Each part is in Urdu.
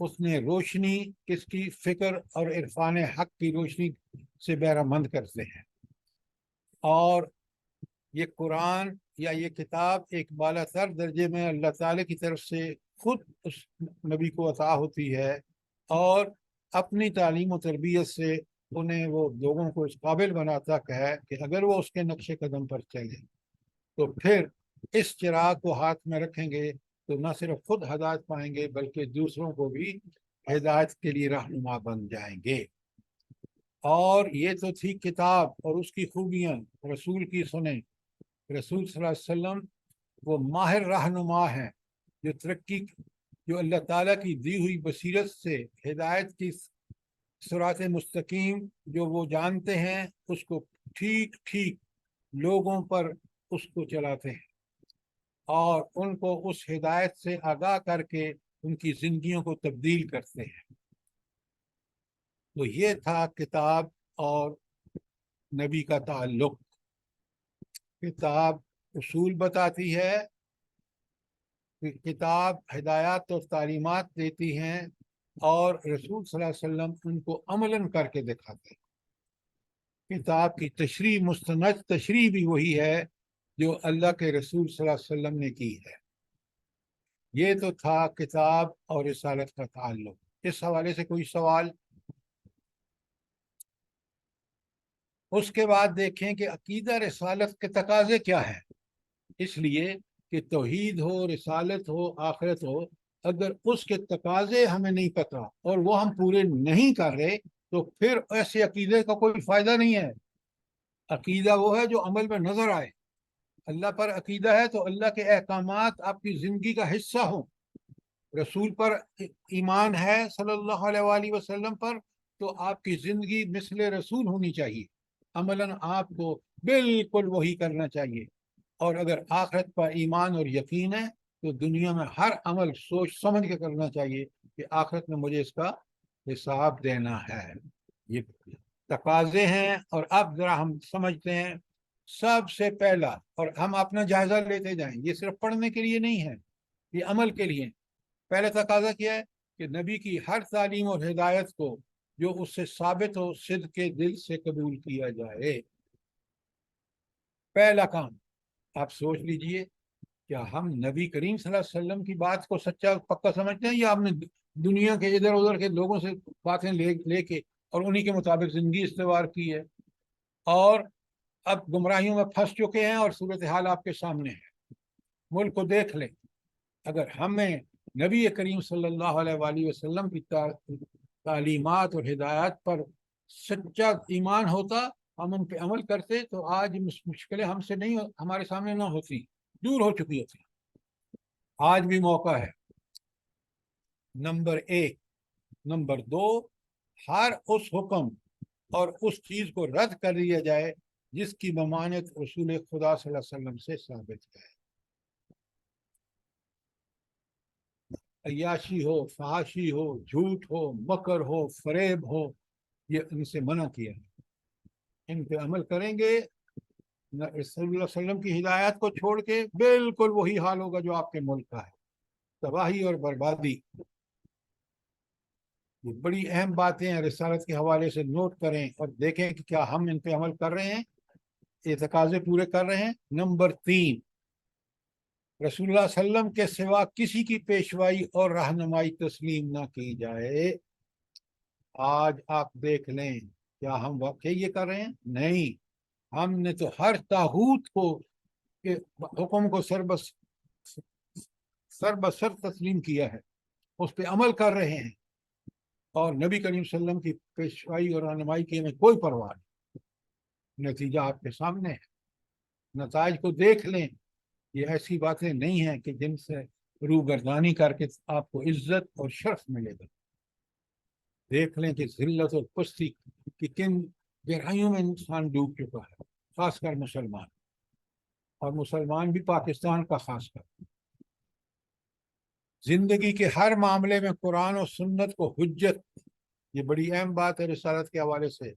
اس نے روشنی کس کی؟ فکر اور عرفان حق کی روشنی سے بہرہ مند کرتے ہیں. اور یہ قرآن یا یہ کتاب ایک بالا تر درجے میں اللہ تعالی کی طرف سے خود اس نبی کو عطا ہوتی ہے، اور اپنی تعلیم و تربیت سے انہیں وہ لوگوں کو اس قابل بناتا ہے کہ اگر وہ اس کے نقش قدم پر چلیں تو پھر اس چراغ کو ہاتھ میں رکھیں گے تو نہ صرف خود ہدایت پائیں گے بلکہ دوسروں کو بھی ہدایت کے لیے رہنما بن جائیں گے. اور یہ تو تھی کتاب اور اس کی خوبیاں. رسول کی سنیں، رسول صلی اللہ علیہ وسلم وہ ماہر رہنما ہیں جو اللہ تعالیٰ کی دی ہوئی بصیرت سے ہدایت کی صراط مستقیم جو وہ جانتے ہیں اس کو ٹھیک ٹھیک لوگوں پر اس کو چلاتے ہیں اور ان کو اس ہدایت سے آگاہ کر کے ان کی زندگیوں کو تبدیل کرتے ہیں. تو یہ تھا کتاب اور نبی کا تعلق. کتاب اصول بتاتی ہے، کتاب ہدایات اور تعلیمات دیتی ہیں، اور رسول صلی اللہ علیہ وسلم ان کو عملاً کر کے دکھاتے ہیں. کتاب کی تشریح، مستند تشریح بھی وہی ہے جو اللہ کے رسول صلی اللہ علیہ وسلم نے کی ہے. یہ تو تھا کتاب اور رسالت کا تعلق. اس حوالے سے کوئی سوال؟ اس کے بعد دیکھیں کہ عقیدہ رسالت کے تقاضے کیا ہیں. اس لیے کہ توحید ہو، رسالت ہو، آخرت ہو، اگر اس کے تقاضے ہمیں نہیں پتہ اور وہ ہم پورے نہیں کر رہے تو پھر ایسے عقیدے کا کوئی فائدہ نہیں ہے. عقیدہ وہ ہے جو عمل میں نظر آئے. اللہ پر عقیدہ ہے تو اللہ کے احکامات آپ کی زندگی کا حصہ ہوں. رسول پر ایمان ہے صلی اللہ علیہ وآلہ وسلم پر تو آپ کی زندگی مثل رسول ہونی چاہیے. عملاً آپ کو بالکل وہی کرنا چاہیے. اور اگر آخرت پر ایمان اور یقین ہے تو دنیا میں ہر عمل سوچ سمجھ کے کرنا چاہیے کہ آخرت میں مجھے اس کا حساب دینا ہے. یہ تقاضے ہیں. اور اب ذرا ہم سمجھتے ہیں. سب سے پہلا، اور ہم اپنا جائزہ لیتے جائیں، یہ صرف پڑھنے کے لیے نہیں ہے، یہ عمل کے لیے. پہلا تقاضا کیا ہے کہ نبی کی ہر تعلیم اور ہدایت کو جو اس سے ثابت ہو صدق کے دل سے قبول کیا جائے. پہلا کام. آپ سوچ لیجئے، کیا ہم نبی کریم صلی اللہ علیہ وسلم کی بات کو سچا پکا سمجھتے ہیں، یا ہم نے دنیا کے ادھر ادھر کے لوگوں سے باتیں لے کے اور انہی کے مطابق زندگی استوار کی ہے، اور اب گمراہیوں میں پھنس چکے ہیں اور صورتحال آپ کے سامنے ہے. ملک کو دیکھ لیں. اگر ہمیں نبی کریم صلی اللہ علیہ وآلہ وسلم کی تعلیمات اور ہدایات پر سچا ایمان ہوتا، ہم ان پہ عمل کرتے، تو آج مشکلیں ہم سے نہیں، ہمارے سامنے نہ ہوتی، دور ہو چکی ہوتی. آج بھی موقع ہے. نمبر 1. نمبر 2، ہر اس حکم اور اس چیز کو رد کر دیا جائے جس کی ممانعت رسول خدا صلی اللہ علیہ وسلم سے ثابت ہے. عیاشی ہو، فحاشی ہو، جھوٹ ہو، مکر ہو، فریب ہو، یہ ان سے منع کیا ہے. ان پہ عمل کریں گے، رسول اللہ علیہ وسلم کی ہدایات کو چھوڑ کے بالکل وہی حال ہوگا جو آپ کے ملک کا ہے، تباہی اور بربادی. یہ بڑی اہم باتیں ہیں، رسالت کے حوالے سے نوٹ کریں اور دیکھیں کہ کیا ہم ان پہ عمل کر رہے ہیں، یہ تقاضے پورے کر رہے ہیں. نمبر 3، رسول اللہ صلی اللہ علیہ وسلم کے سوا کسی کی پیشوائی اور رہنمائی تسلیم نہ کی جائے. آج آپ دیکھ لیں، کیا ہم واقعی یہ کر رہے ہیں؟ نہیں. ہم نے تو ہر طاغوت کو کے حکم کو سر بسر تسلیم کیا ہے، اس پہ عمل کر رہے ہیں، اور نبی کریم صلی اللہ علیہ وسلم کی پیشوائی اور رہنمائی کی ہمیں کوئی پرواہ نہیں. نتیجہ آپ کے سامنے ہے. نتائج کو دیکھ لیں. یہ ایسی باتیں نہیں ہیں کہ جن سے روگردانی کر کے آپ کو عزت اور شرف ملے گا. دیکھ لیں کہ ذلت اور پستی کی کن گہرائیوں میں انسان ڈوب چکا ہے، خاص کر مسلمان، اور مسلمان بھی پاکستان کا خاص کر. زندگی کے ہر معاملے میں قرآن و سنت کو حجت، یہ بڑی اہم بات ہے رسالت کے حوالے سے،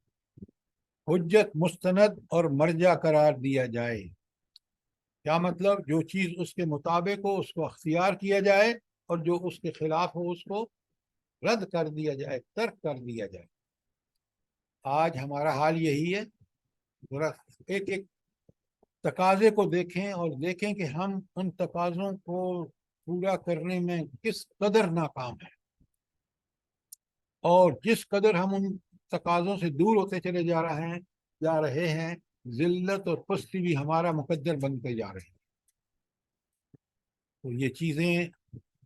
حجت، مستند اور مرجع قرار دیا جائے. کیا مطلب؟ جو چیز اس کے مطابق ہو اس کو اختیار کیا جائے، اور جو اس کے خلاف ہو اس کو رد کر دیا جائے، ترک کر دیا جائے۔ آج ہمارا حال یہی ہے۔ ذرا ایک ایک تقاضے کو دیکھیں اور دیکھیں کہ ہم ان تقاضوں کو پورا کرنے میں کس قدر ناکام ہیں، اور جس قدر ہم ان تقاضوں سے دور ہوتے چلے جا رہے ہیں، ذلت اور پستی بھی ہمارا مقدر بنتے جا رہے ہیں۔ تو یہ چیزیں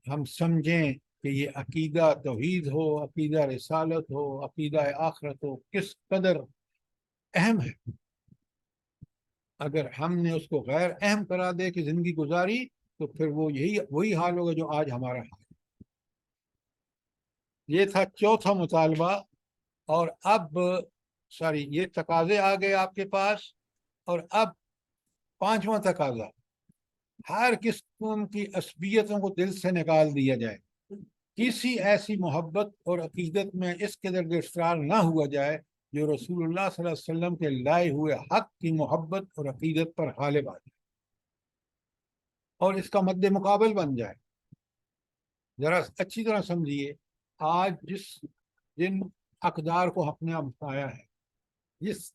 ہم سمجھیں کہ یہ عقیدہ توحید ہو، عقیدہ رسالت ہو، عقیدہ آخرت ہو، کس قدر اہم ہے۔ اگر ہم نے اس کو غیر اہم کرا دے کہ زندگی گزاری، تو پھر وہ وہی حال ہوگا جو آج ہمارا حال ہے۔ یہ تھا چوتھا مطالبہ۔ اور اب یہ تقاضے آ گئے آپ کے پاس، اور اب پانچواں تقاضا، ہر قسم کی عصبیتوں کو دل سے نکال دیا جائے، کسی ایسی محبت اور عقیدت میں اس قدر گرفتار نہ ہوا جائے جو رسول اللہ صلی اللہ علیہ وسلم کے لائے ہوئے حق کی محبت اور عقیدت پر غالب آ جائے اور اس کا مد مقابل بن جائے۔ ذرا اچھی طرح سمجھیے، آج جن اقدار کو اپنے آپ بتایا ہے، جس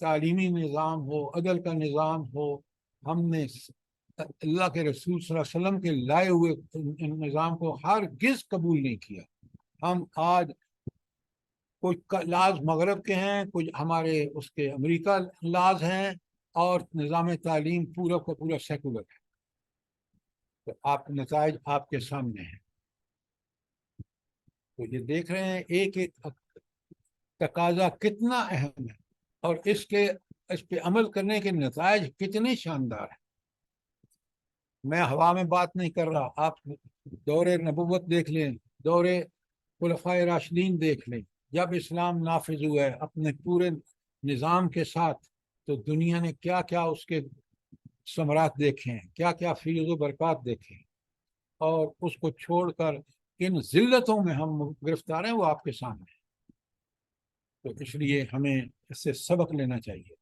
تعلیمی نظام ہو، عدل کا نظام ہو، ہم نے اللہ کے رسول صلی اللہ علیہ وسلم کے لائے ہوئے نظام کو ہرگز قبول نہیں کیا۔ ہم آج کچھ لاز مغرب کے ہیں، کچھ ہمارے اس کے امریکہ لاز ہیں، اور نظام تعلیم پورا کا پورا سیکولر ہے۔ تو آپ نتائج آپ کے سامنے ہیں۔ تو یہ دیکھ رہے ہیں ایک ایک تقاضا کتنا اہم ہے، اور اس پہ عمل کرنے کے نتائج کتنے شاندار ہیں۔ میں ہوا میں بات نہیں کر رہا، آپ دور نبوت دیکھ لیں، دور خلفائے راشدین دیکھ لیں، جب اسلام نافذ ہوا ہے اپنے پورے نظام کے ساتھ، تو دنیا نے کیا کیا اس کے ثمرات دیکھے ہیں، کیا کیا فیض و برکات دیکھے ہیں، اور اس کو چھوڑ کر کن ذلتوں میں ہم گرفتار ہیں وہ آپ کے سامنے ہیں۔ تو اس لیے ہمیں اس سے سبق لینا چاہیے۔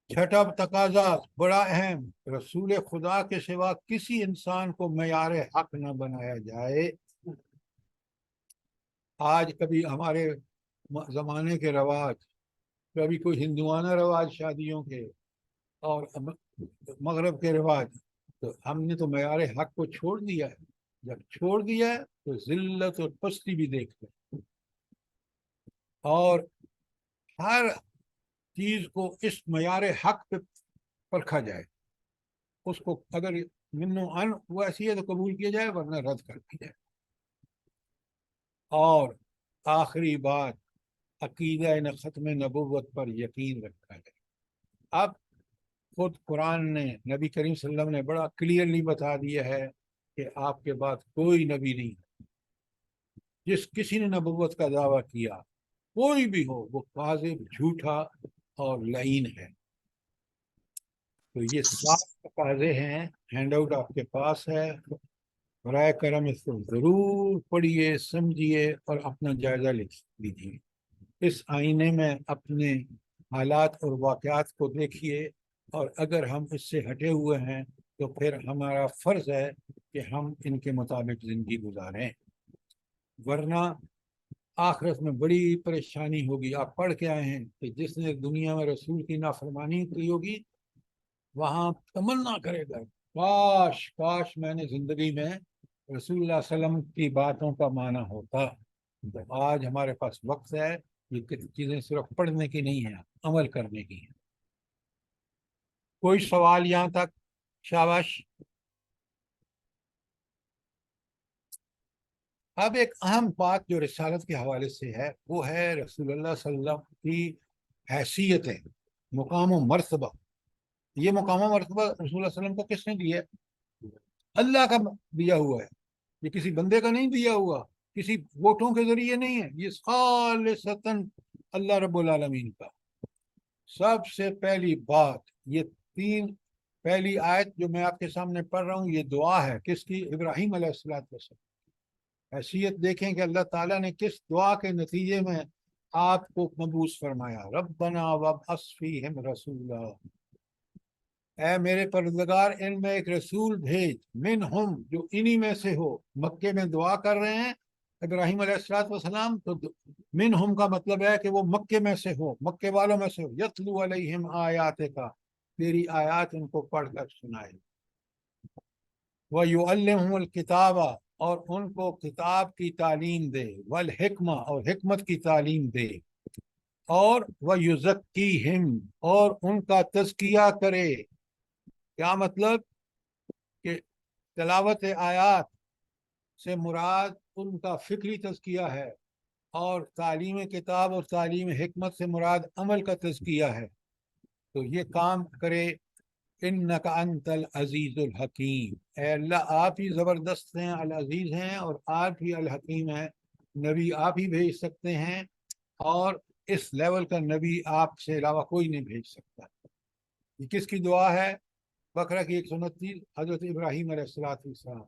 چھٹا تقاضا بڑا اہم، رسول خدا کے سوا کسی انسان کو معیار حق نہ بنایا جائے۔ آج کبھی ہمارے زمانے کے رواج، کبھی کوئی ہندوانہ رواج شادیوں کے، اور مغرب کے رواج، تو ہم نے تو معیار حق کو چھوڑ دیا ہے۔ جب چھوڑ دیا ہے تو ذلت اور پستی بھی دیکھتے ہیں، اور ہر چیز کو اس معیار حق پہ پرکھا جائے۔ اس کو اگر من وہ ایسی ہے تو قبول کیا جائے، ورنہ رد کر دیا جائے۔ اور آخری بات، عقیدہ ختم نبوت پر یقین رکھا جائے۔ اب خود قرآن نے، نبی کریم صلی اللہ علیہ وسلم نے بڑا کلیئرلی بتا دیا ہے کہ آپ کے بعد کوئی نبی نہیں۔ کسی نے نبوت کا دعویٰ کیا، کوئی بھی ہو، وہ کاذب، جھوٹا اور لعین ہے۔ تو یہ 7 تقاضے ہیں، ہینڈ آؤٹ آپ کے پاس ہے، برائے کرم اس کو ضرور پڑھیے، سمجھیے اور اپنا جائزہ لکھ لیجیے۔ اس آئینے میں اپنے حالات اور واقعات کو دیکھیے، اور اگر ہم اس سے ہٹے ہوئے ہیں تو پھر ہمارا فرض ہے کہ ہم ان کے مطابق زندگی گزاریں، ورنہ آخرت میں بڑی پریشانی ہوگی۔ آپ پڑھ کے آئے ہیں کہ جس نے دنیا میں رسول کی نافرمانی کی ہوگی، وہاں تمنا کرے گا، کاش کاش میں نے زندگی میں رسول اللہ صلی اللہ علیہ وسلم کی باتوں کا معنی ہوتا۔ تو آج ہمارے پاس وقت ہے، یہ چیزیں صرف پڑھنے کی نہیں ہیں، عمل کرنے کی ہیں۔ کوئی سوال یہاں تک؟ شاباش۔ اب ایک اہم بات جو رسالت کے حوالے سے ہے، وہ ہے رسول اللہ صلی اللہ علیہ وسلم کی حیثیتیں، مقام و مرتبہ۔ یہ مقام و مرتبہ رسول اللہ صلی اللہ علیہ وسلم کو کس نے دیا ہے؟ اللہ کا دیا ہوا ہے، یہ کسی بندے کا نہیں دیا ہوا، کسی ووٹوں کے ذریعے نہیں ہے، یہ خالصتاً اللہ رب العالمین کا۔ سب سے پہلی بات، یہ پہلی آیت جو میں آپ کے سامنے پڑھ رہا ہوں، یہ دعا ہے کس کی؟ ابراہیم علیہ السلام۔ حیثیت دیکھیں کہ اللہ تعالیٰ نے کس دعا کے نتیجے میں آپ کو مبعوث فرمایا، ربنا وابعث فیہم رسولا۔ اے میرے پروردگار ان میں ایک رسول بھیج، منہم جو انہی میں سے ہو۔ مکے میں دعا کر رہے ہیں ابراہیم علیہ السلاۃ والسلام، تو منہم کا مطلب ہے کہ وہ مکے میں سے ہو، مکے والوں میں سے ہو، یتلو علیہم آیات کا، تیری آیات ان کو پڑھ کر سنائے، وَيُعَلِّمُهُمُ الْكِتَابَ اور ان کو کتاب کی تعلیم دے، والحکمہ اور حکمت کی تعلیم دے، اور وَيُزَكِّيهِمْ اور ان کا تزکیہ کرے۔ کیا مطلب؟ کہ تلاوت آیات سے مراد ان کا فکری تزکیہ ہے، اور تعلیم کتاب اور تعلیم حکمت سے مراد عمل کا تزکیہ ہے۔ تو یہ کام کرے۔ انک انت العزیز الحکیم، اے اللہ آپ ہی زبردست ہیں، العزیز ہیں، اور آپ ہی الحکیم ہیں۔ نبی آپ ہی بھیج سکتے ہیں، اور اس لیول کا نبی آپ سے علاوہ کوئی نہیں بھیج سکتا۔ یہ کس کی دعا ہے؟ بقرہ کی 129، حضرت ابراہیم علیہ السلام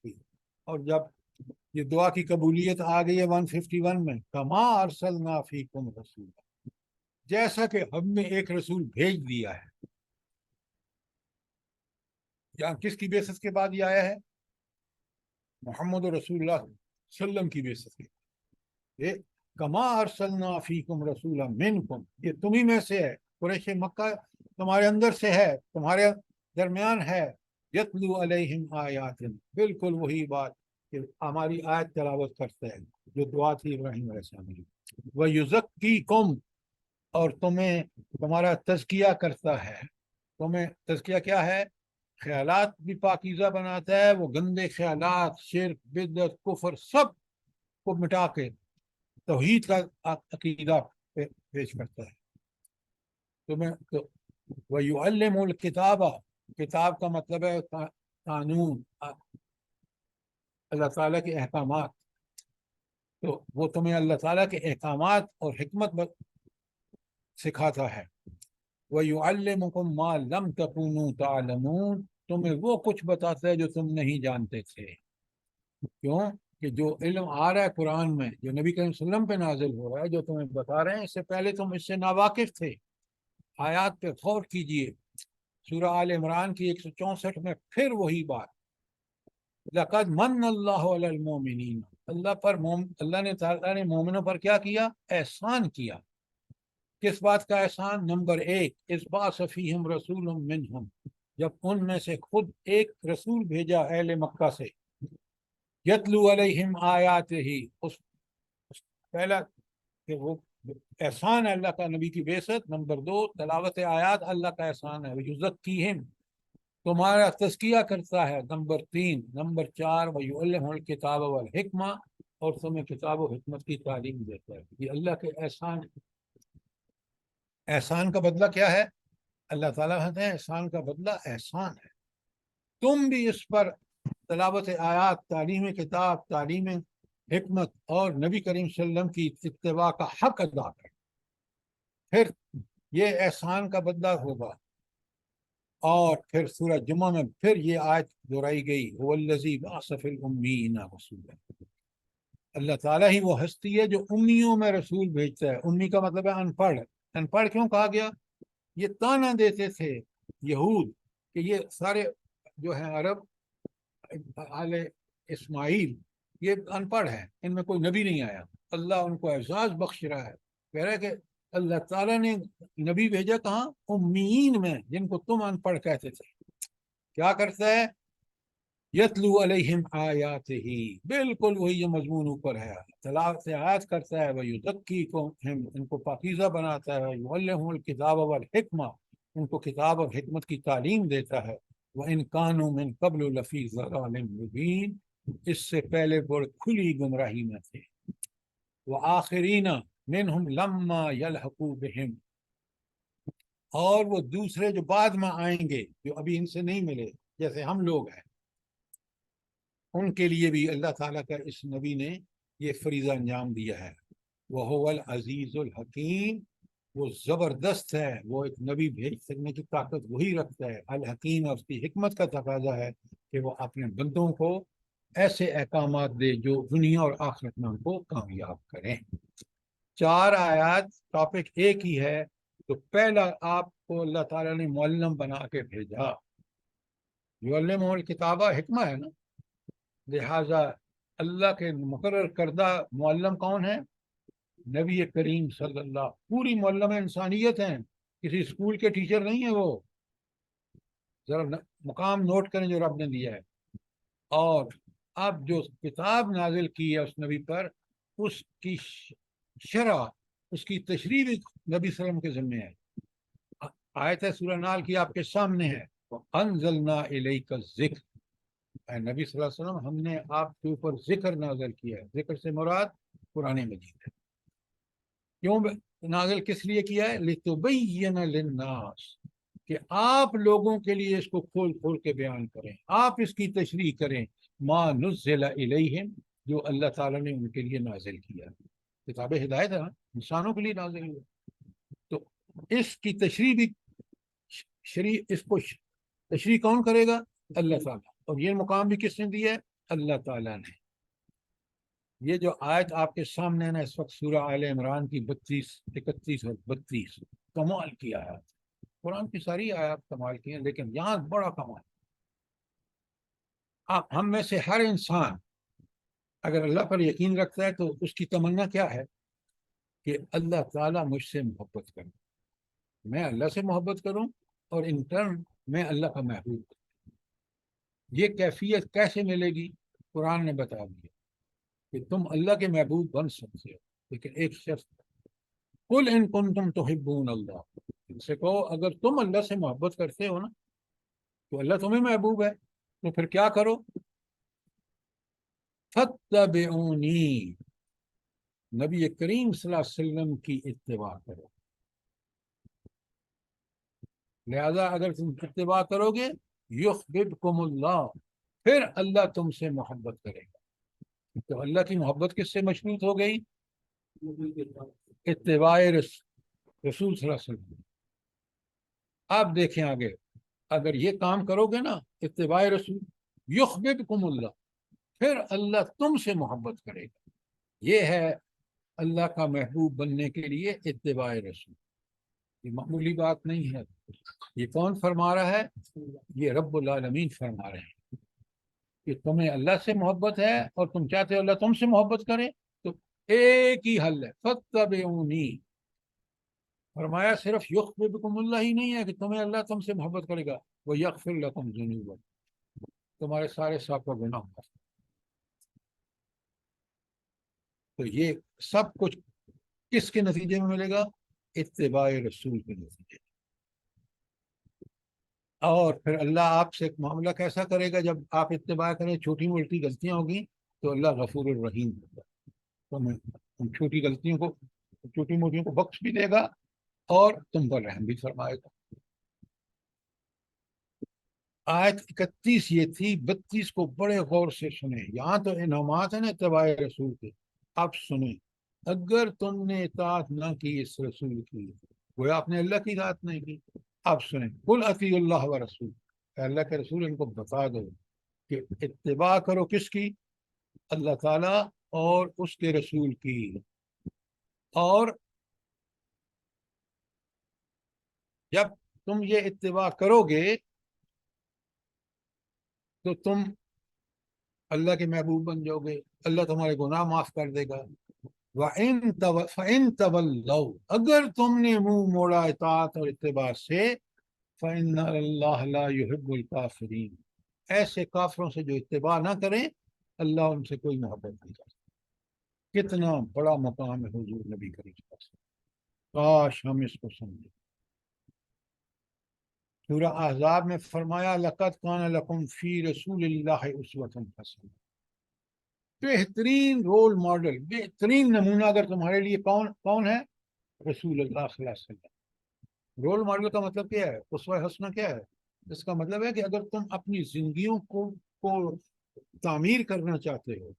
کی۔ اور جب یہ دعا کی قبولیت آ گئی ہے 151 میں، کما ارسلنا فیکم رسولا، جیسا کہ ہم نے ایک رسول بھیج دیا ہے۔ یہاں کس کی بیسس کے بعد یہ آیا ہے؟ محمد رسول اللہ صلی اللہ علیہ وسلم کی بیسس کے بعد۔ یہ کما ارسلنا فیکم رسولا منکم، یہ تمہیں میں سے ہے، قریش مکہ تمہارے اندر سے ہے، تمہارے درمیان ہے۔ یتلو علیہم آیات، بالکل وہی بات کہ ہماری آیت تلاوت کرتا ہے، جو دعا تھی ابراہیم علیہ السلام کی۔ وَيُزَكِّيكُمْ اور تمہیں تمہارا تزکیہ کرتا ہے۔ تمہیں تزکیہ کیا ہے؟ خیالات بھی پاکیزہ بناتا ہے، وہ گندے خیالات، شرک، بدعت، کفر، سب کو مٹا کے توحید کا عقیدہ پیش کرتا ہے تمہیں۔ تو وَيُعَلِّمُ الْكِتَابَ، کتاب کا مطلب ہے قانون، اللہ تعالیٰ کے احکامات۔ تو وہ تمہیں اللہ تعالیٰ کے احکامات اور حکمت سکھاتا ہے۔ وَيُعَلِّمُكُم مَّا لَمْ تَكُونُوا تَعْلَمُونَ، تمہیں وہ کچھ بتاتا ہے جو تم نہیں جانتے تھے۔ کیوں کہ جو علم آ رہا ہے قرآن میں، جو نبی کریم صلی اللہ علیہ وسلم پہ نازل ہو رہا ہے، جو تمہیں بتا رہے ہیں، اس سے پہلے تم اس سے ناواقف تھے۔ آیات پہ غور کیجئے، سورہ آل عمران کی 164 میں پھر وہی بات، لَقَدْ مَنَّ اللَّهُ عَلَى الْمُؤْمِنِينَ، اللہ نے تعالیٰ نے مومنوں پر کیا کیا؟ احسان کیا۔ کس بات کا احسان؟ نمبر 1، اِذْ بَعَثَ فِيهِمْ رَسُولٌ مِّنْهُمْ، جب ان میں سے خود ایک رسول بھیجا اہل مکہ سے، یتلو علیہم آیات ہی، اس پہلا کہ وہ احسان ہے اللہ کا نبی کی بعثت۔ نمبر 2، تلاوت آیات اللہ کا احسان ہے، یزکیہم تمہارا تزکیہ کرتا ہے۔ نمبر 3، نمبر 4، ویعلمہ الکتاب والحکمہ اور تمہیں کتاب و حکمت کی تعلیم دیتا ہے۔ یہ اللہ کے احسان۔ احسان کا بدلہ کیا ہے؟ اللہ تعالیٰ کہتے ہیں احسان کا بدلہ احسان ہے۔ تم بھی اس پر تلاوت آیات، تعلیم کتاب، تعلیم حکمت اور نبی کریم صلی اللہ علیہ وسلم کی اتباع کا حق ادا کریں، پھر یہ احسان کا بدلہ ہوگا۔ اور پھر سورہ جمعہ میں پھر یہ آیت دہرائی گئی، هو الذی بعث فی الامیین رسولا، اللہ تعالیٰ ہی وہ ہستی ہے جو امیوں میں رسول بھیجتا ہے۔ امی کا مطلب ہے ان پڑھ۔ ان پڑھ کیوں کہا گیا؟ یہ تانا دیتے تھے یہود کہ یہ سارے جو ہیں عرب آل اسماعیل یہ ان پڑھ ہیں، ان میں کوئی نبی نہیں آیا۔ اللہ ان کو اعزاز بخش رہا ہے، کہہ رہا ہے کہ اللہ تعالیٰ نے نبی بھیجا کہاں؟ امیین میں، جن کو تم ان پڑھ کہتے تھے۔ کیا کرتا ہے؟ یتلو علیہم آیات ہی، بالکل وہی جو مضمون اوپر ہے، تلاوت آیات کرتا ہے، ویزکیکم ان کو پاکیزہ بناتا ہے، یعلمہم الکتاب والحکمہ ان کو کتاب اور حکمت کی تعلیم دیتا ہے، وَإِن كَانُوا مِن قَبْلُ لَفِي ضَلَالٍ مُبِينٍ اس سے پہلے بڑی کھلی گمراہی میں تھے۔ وَآخِرِينَ مِنْهُمْ لَمَّا يَلْحَقُوا بِهِمْ اور وہ دوسرے جو بعد میں آئیں گے، جو ابھی ان سے نہیں ملے، جیسے ہم لوگ ہیں، ان کے لیے بھی اللہ تعالیٰ کا اس نبی نے یہ فریضہ انجام دیا ہے۔ وَهُوَ الْعَزِيزُ الْحَكِيمُ، وہ زبردست ہے، وہ ایک نبی بھیج سکنے کی طاقت وہی رکھتا ہے۔ الحکیم، اور اس کی حکمت کا تقاضا ہے کہ وہ اپنے بندوں کو ایسے احکامات دے جو دنیا اور آخرت میں ان کو کامیاب کریں۔ 4 آیات، ٹاپک ایک ہی ہے، تو پہلا آپ کو اللہ تعالیٰ نے معلم بنا کے بھیجا. یعلمہ الکتابہ حکمہ ہے نا. لہذا اللہ کے مقرر کردہ معلم کون ہے؟ نبی کریم صلی اللہ. پوری معلم انسانیت ہیں، کسی اسکول کے ٹیچر نہیں ہیں وہ. ذرا مقام نوٹ کریں جو رب نے دیا ہے. اور اب جو کتاب نازل کی ہے اس نبی پر، اس کی شرح، اس کی تشریح بھی نبی صلی اللہ علیہ وسلم کے ذمہ ہے. آیت ہے سورہ نال کی آپ کے سامنے ہے، انزلنا الیک الذکر. اے نبی صلی اللہ علیہ وسلم، ہم نے آپ کے اوپر ذکر نازل کیا ہے. ذکر سے مراد قرآن مجید ہے. کیوں نازل کس لیے کیا ہے؟ لتبین للناس، کہ آپ لوگوں کے لیے اس کو کھول کھول کے بیان کریں، آپ اس کی تشریح کریں. ما نزل الیہم، جو اللہ تعالیٰ نے ان کے لیے نازل کیا. کتاب ہدایت ہے نا، انسانوں کے لیے نازل ہوا. تو اس کی تشریح بھی اس کو تشریح کون کرے گا؟ اللہ تعالیٰ. اور یہ مقام بھی کس نے دیا ہے؟ اللہ تعالیٰ نے. یہ جو آیت آپ کے سامنے ہے نا اس وقت، سورہ آل عمران کی 32، 31 اور 32، کمال کی آیات. قرآن کی ساری آیات کمال کی ہیں، لیکن یہاں بڑا کمال. ہم میں سے ہر انسان اگر اللہ پر یقین رکھتا ہے تو اس کی تمنا کیا ہے؟ کہ اللہ تعالیٰ مجھ سے محبت کرے، میں اللہ سے محبت کروں، اور ان ٹرن میں اللہ کا محبوب کروں. یہ کیفیت کیسے ملے گی؟ قرآن نے بتا دیا کہ تم اللہ کے محبوب بن سکتے ہو، لیکن ایک شرط. قل ان کنتم تحبون اللہ، ان سے کہو اگر تم اللہ سے محبت کرتے ہو نا تو اللہ تمہیں محبوب ہے. تو پھر کیا کرو؟ فاتبعونی، نبی کریم صلی اللہ علیہ وسلم کی اتباع کرو. لہذا اگر تم اتباع کرو گے، یحببکم اللہ، پھر اللہ تم سے محبت کرے گا. تو اللہ کی محبت کس سے مشروط ہو گئی؟ اتباع رسول صلی اللہ علیہ وسلم. آپ دیکھیں آگے، اگر یہ کام کرو گے نا، اتباع رسول، یحببکم اللہ، پھر اللہ تم سے محبت کرے گا. یہ ہے اللہ کا محبوب بننے کے لیے اتباع رسول. یہ معمولی بات نہیں ہے. یہ کون فرما رہا ہے؟ یہ رب العالمین فرما رہے ہیں کہ تمہیں اللہ سے محبت ہے اور تم چاہتے ہو اللہ تم سے محبت کرے، تو ایک ہی حل ہے، فاتبعونی. فرمایا صرف یحببکم اللہ ہی نہیں ہے کہ تمہیں اللہ تم سے محبت کرے گا، وہ یغفر لکم ذنوبکم، تمہارے سارے سابقہ گناہ معاف. تو یہ سب کچھ کس کے نتیجے میں ملے گا؟ اتباع رسول کے نتیجے. اور پھر اللہ آپ سے ایک معاملہ کیسا کرے گا جب آپ اتباع کریں؟ چھوٹی موٹی غلطیاں ہوگی تو اللہ غفور الرحیم ہوگا، تو میں ان چھوٹی غلطیوں کو، چھوٹی موٹیوں کو بخش بھی دے گا اور تم پر رحم بھی فرمائے گا. آیت 31 یہ تھی. 32 کو بڑے غور سے سنیں. یہاں تو انعامات ہیں نا اتباع رسول کے. اب سنیں، اگر تم نے اطاعت نہ کی اس رسول کی، گویا آپ نے اللہ کی اطاعت نہیں کی. اب سنیں، قل اطیعوا اللہ و رسول، اللہ کے رسول ان کو بتا دو کہ اتباع کرو کس کی؟ اللہ تعالیٰ اور اس کے رسول کی. اور جب تم یہ اتباع کرو گے تو تم اللہ کے محبوب بن جاؤ گے، اللہ تمہارے گناہ معاف کر دے گا. فَإِن تَوَلَّوْا، اگر تم نے منہ موڑا اطاعت اور اتباع سے، فَإِنَّ اللَّهَ لَا يُحِبُّ الْكَافِرِينَ، ایسے کافروں سے جو اتباع نہ کریں اللہ ان سے کوئی محبت نہیں کرتا. کتنا بڑا مقام ہے حضور نبی کریم صلی اللہ علیہ وسلم. کاش ہم اس کو سمجھیں. سورہ احزاب میں فرمایا لَقَدْ كَانَ لَكُمْ فِي رَسُولِ اللَّهِ أُسْوَةٌ حَسَنَةٌ، بہترین رول ماڈل، بہترین نمونہ اگر تمہارے لیے کون ہے؟ رسول اللہ صلی اللہ علیہ وسلم. رول ماڈل کا مطلب کیا ہے؟ اسوہ حسنہ کیا ہے؟ اس کا مطلب ہے کہ اگر تم اپنی زندگیوں کو تعمیر کرنا چاہتے ہو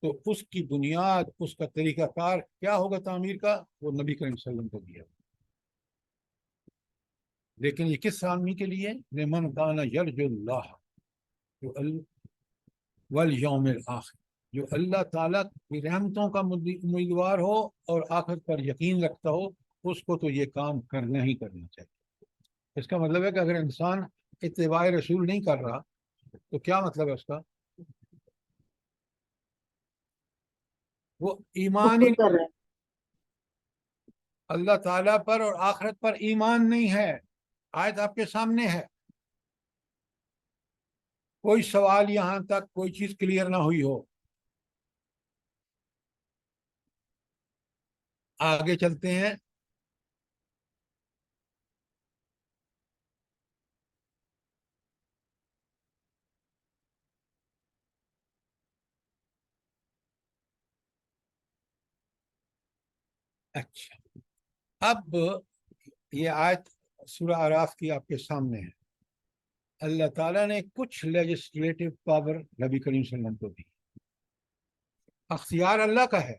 تو اس کی بنیاد، اس کا طریقہ کار کیا ہوگا تعمیر کا؟ وہ نبی کریم صلی اللہ علیہ وسلم کو دیا. لیکن یہ کس آدمی کے لیے؟ لمن کان یرجو اللہ والیوم الآخر، جو اللہ تعالیٰ کی رحمتوں کا امیدوار ہو اور آخرت پر یقین رکھتا ہو. اس کو تو یہ کام کرنا ہی کرنا چاہیے۔ اس کا مطلب ہے کہ اگر انسان اتباع رسول نہیں کر رہا تو کیا مطلب ہے اس کا؟ وہ ایمان ہی کفر کر رہے ہیں۔ اللہ تعالیٰ پر اور آخرت پر ایمان نہیں ہے۔ آیت آپ کے سامنے ہے، کوئی سوال یہاں تک کوئی چیز کلیئر نہ ہوئی ہو۔ آگے چلتے ہیں۔ اچھا، اب یہ آیت سورہ اعراف کی آپ کے سامنے ہے۔ اللہ تعالیٰ نے کچھ لیجسلیٹو پاور نبی کریم صلی اللہ علیہ وسلم کو دی، اختیار اللہ کا ہے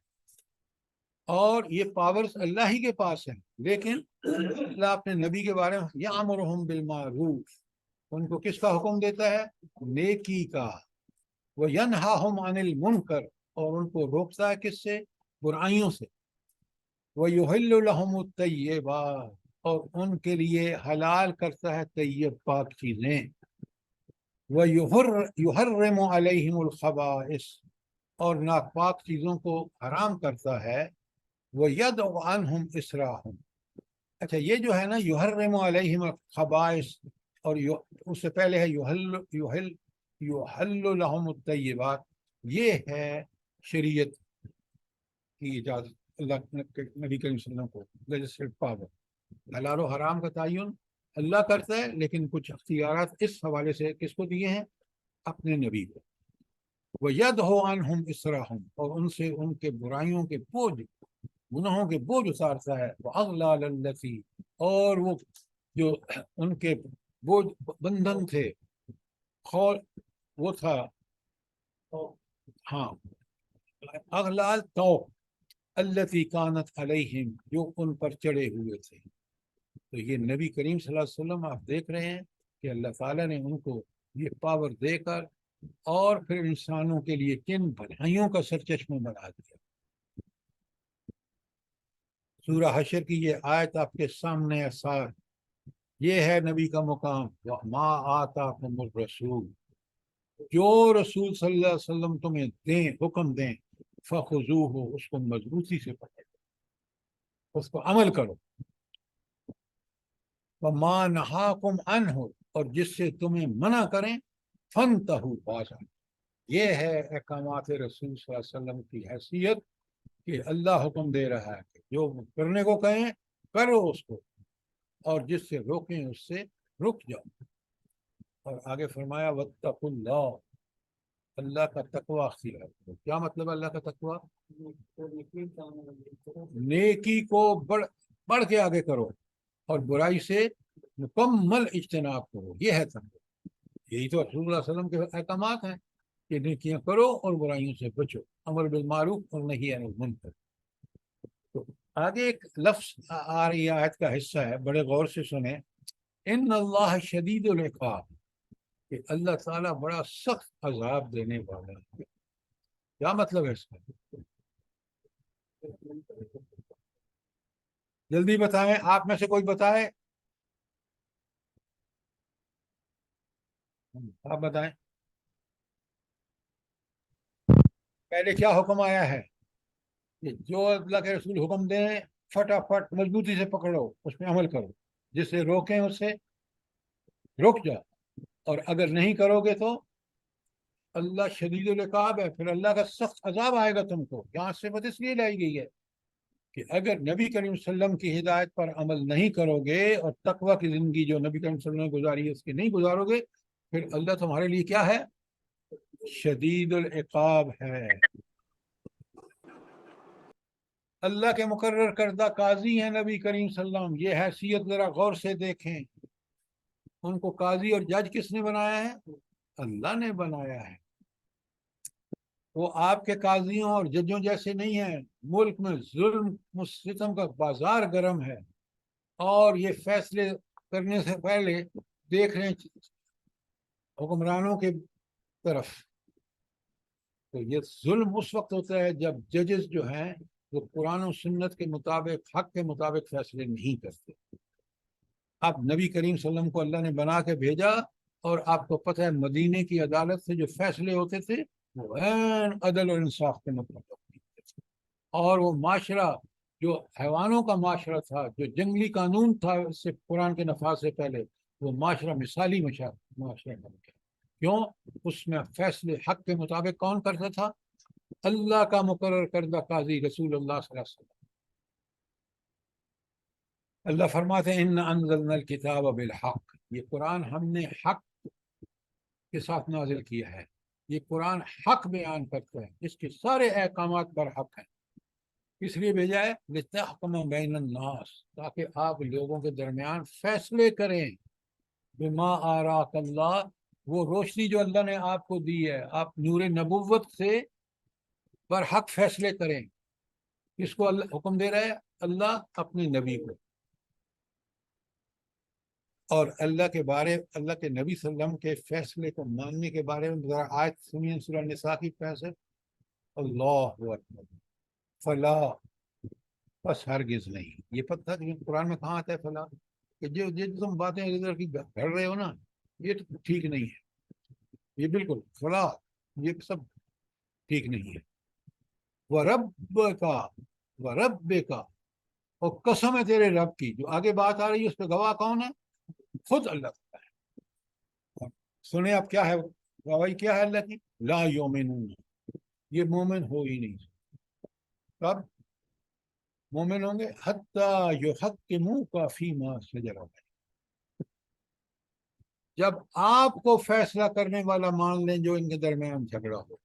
اور یہ پاورز اللہ ہی کے پاس ہیں، لیکن اللہ اپنے نبی کے بارے میں یامرہم بالمعروف، ان کو کس کا حکم دیتا ہے؟ نیکی کا۔ وینہاہم عن المنکر، اور ان کو روکتا ہے کس سے؟ برائیوں سے۔ ویحل لہم الطیبات، اور ان کے لیے حلال کرتا ہے طیب پاک چیزیں۔ ویحرم علیہم الخبائث، اور ناپاک چیزوں کو حرام کرتا ہے۔ وَيَدْعُ عَنْهُمْ إِسْرَاهُمْ، اچھا یہ جو ہے نا یحرم علیہم الخبائث، اور اس سے پہلے ہے یحل لہم الطیبات، یہ ہے شریعت کی اجازت اللہ کے نبی کریم صلی اللہ علیہ وسلم کو لیجسلیٹو پاور۔ حلال و حرام کا تعین اللہ کرتا ہے، لیکن کچھ اختیارات اس حوالے سے کس کو دیے ہیں؟ اپنے نبی کو۔ وَيَدْعُ عَنْهُمْ إِسْرَاهُمْ، اور ان سے ان کے برائیوں کے بوجھ، گناہوں کے بوجھ اتارتا ہے۔ وَأَغْلَالَ الَّتِي، اور وہ جو ان کے بوجھ بندھن تھے، وہ تھا ہاں اغلال تو التی کانت علیہم، جو ان پر چڑھے ہوئے تھے۔ تو یہ نبی کریم صلی اللہ علیہ وسلم آپ دیکھ رہے ہیں کہ اللہ تعالیٰ نے ان کو یہ پاور دے کر اور پھر انسانوں کے لیے کن بھلائیوں کا سرچشمہ بنا دیا۔ سورہ حشر کی یہ آیت آپ کے سامنے اثار، یہ ہے نبی کا مقام۔ وَمَا آتَاكُمُ الرَّسُولُ، جو رسول صلی اللہ علیہ وسلم تمہیں دیں، حکم دیں، فَخُذُوهُ، اس کو مضبوطی سے پکڑو، اس کو عمل کرو۔ وَمَا نَهَاكُمْ عَنْهُ، اور جس سے تمہیں منع کریں، فَانْتَهُوا، باز آئیں۔ یہ ہے احکامات رسول صلی اللہ علیہ وسلم کی حیثیت، کہ اللہ حکم دے رہا ہے کہ جو کرنے کو کہیں کرو اس کو، اور جس سے روکیں اس سے رک جاؤ۔ اور آگے فرمایا وَاتَّقُوا اللَّهَ، اللہ کا تقوی اختیار کرو۔ کیا مطلب اللہ کا تقوی؟ نیکی کو بڑھ کے آگے کرو، اور برائی سے مکمل اجتناب کرو، یہ ہے تقوی۔ یہی تو رسول اللہ صلی اللہ علیہ وسلم کے احکامات ہیں کہ نیکیاں کرو اور برائیوں سے بچو، امر بالمعروف اور نہی عن المنکر۔ تو آگے ایک لفظ آ رہی آیت کا حصہ ہے، بڑے غور سے سنیں۔ ان اللہ شدید العقاب، کہ اللہ تعالیٰ بڑا سخت عذاب دینے والا ہے۔ کیا مطلب ہے اس کا؟ جلدی بتائیں، آپ میں سے کوئی بتائے، آپ بتائیں۔ پہلے کیا حکم آیا ہے کہ جو اللہ کے رسول حکم دیں فٹافٹ مضبوطی سے پکڑو، اس میں عمل کرو، جس سے روکیں اس سے رک جاؤ، اور اگر نہیں کرو گے تو اللہ شدید العقاب ہے، پھر اللہ کا سخت عذاب آئے گا تم کو۔ یہاں صفت اس لیے لائی گئی ہے کہ اگر نبی کریم صلی اللہ علیہ وسلم کی ہدایت پر عمل نہیں کرو گے اور تقوی کی زندگی جو نبی کریم صلی اللہ علیہ وسلم نے گزاری ہے اس کی نہیں گزارو گے، پھر اللہ تمہارے لیے کیا ہے؟ شدید العقاب ہے۔ اللہ کے مقرر کردہ قاضی ہیں نبی کریم صلی اللہ علیہ وسلم، یہ حیثیت ذرا غور سے دیکھیں۔ ان کو قاضی اور جج کس نے بنایا ہے؟ اللہ نے بنایا ہے۔ وہ آپ کے قاضیوں اور ججوں جیسے نہیں ہیں۔ ملک میں ظلم و ستم کا بازار گرم ہے، اور یہ فیصلے کرنے سے پہلے دیکھ رہے ہیں حکمرانوں کے طرف۔ تو یہ ظلم اس وقت ہوتا ہے جب ججز جو ہیں وہ قرآن و سنت کے مطابق، حق کے مطابق فیصلے نہیں کرتے۔ اب نبی کریم صلی اللہ علیہ وسلم کو اللہ نے بنا کے بھیجا، اور آپ کو پتہ ہے مدینے کی عدالت سے جو فیصلے ہوتے تھے وہ عین عدل اور انصاف کے مطابق ہوتے تھے، اور وہ معاشرہ جو حیوانوں کا معاشرہ تھا، جو جنگلی قانون تھا اس سے قرآن کے نفاذ سے پہلے، وہ معاشرہ مثالی معاشرہ بن گیا۔ کیوں؟ اس میں فیصلے حق کے مطابق کون کرتا تھا؟ اللہ کا مقرر کردہ قاضی رسول اللہ صلی اللہ علیہ وسلم۔ اللہ فرماتے ہیں ان انزلنا الکتاب بالحق، یہ قرآن ہم نے حق کے ساتھ نازل کیا ہے۔ یہ قرآن حق بیان کرتا ہے، اس کے سارے احکامات برحق ہیں۔ اس لیے بھیجا ہے لتحکم بین الناس، تاکہ آپ لوگوں کے درمیان فیصلے کریں۔ بما آراک اللہ، وہ روشنی جو اللہ نے آپ کو دی ہے، آپ نور نبوت سے برحق فیصلے کریں۔ اس کو اللہ حکم دے رہا ہے، اللہ اپنے نبی کو، اور اللہ کے نبی صلی اللہ علیہ وسلم کے فیصلے کو ماننے کے بارے میں ذرا آیت سنیے، سورہ نساء کی 65۔ اللہ اکبر، فلا، بس ہرگز نہیں۔ یہ پتہ کہ قرآن میں کہاں آتا ہے فلا؟ کہ جو تم باتیں ادھر کی گھڑ رہے ہو نا، یہ تو ٹھیک نہیں ہے، یہ بالکل فلا، یہ سب ٹھیک نہیں ہے۔ وَرَبَّكَ، وَرَبِّكَ، اور قسم ہے تیرے رب کی۔ جو آگے بات آ رہی ہے اس پہ گواہ کون ہے؟ خود اللہ تعالیٰ ہے۔ سنیں اب کیا ہے گواہی، کیا ہے اللہ کی؟ لا یؤمنون، یہ مومن ہو ہی نہیں۔ کب مومن ہوں گے؟ حتیٰ یحکموک فیما شجر بینہم، جب آپ کو فیصلہ کرنے والا مان لیں جو ان کے درمیان جھگڑا ہو،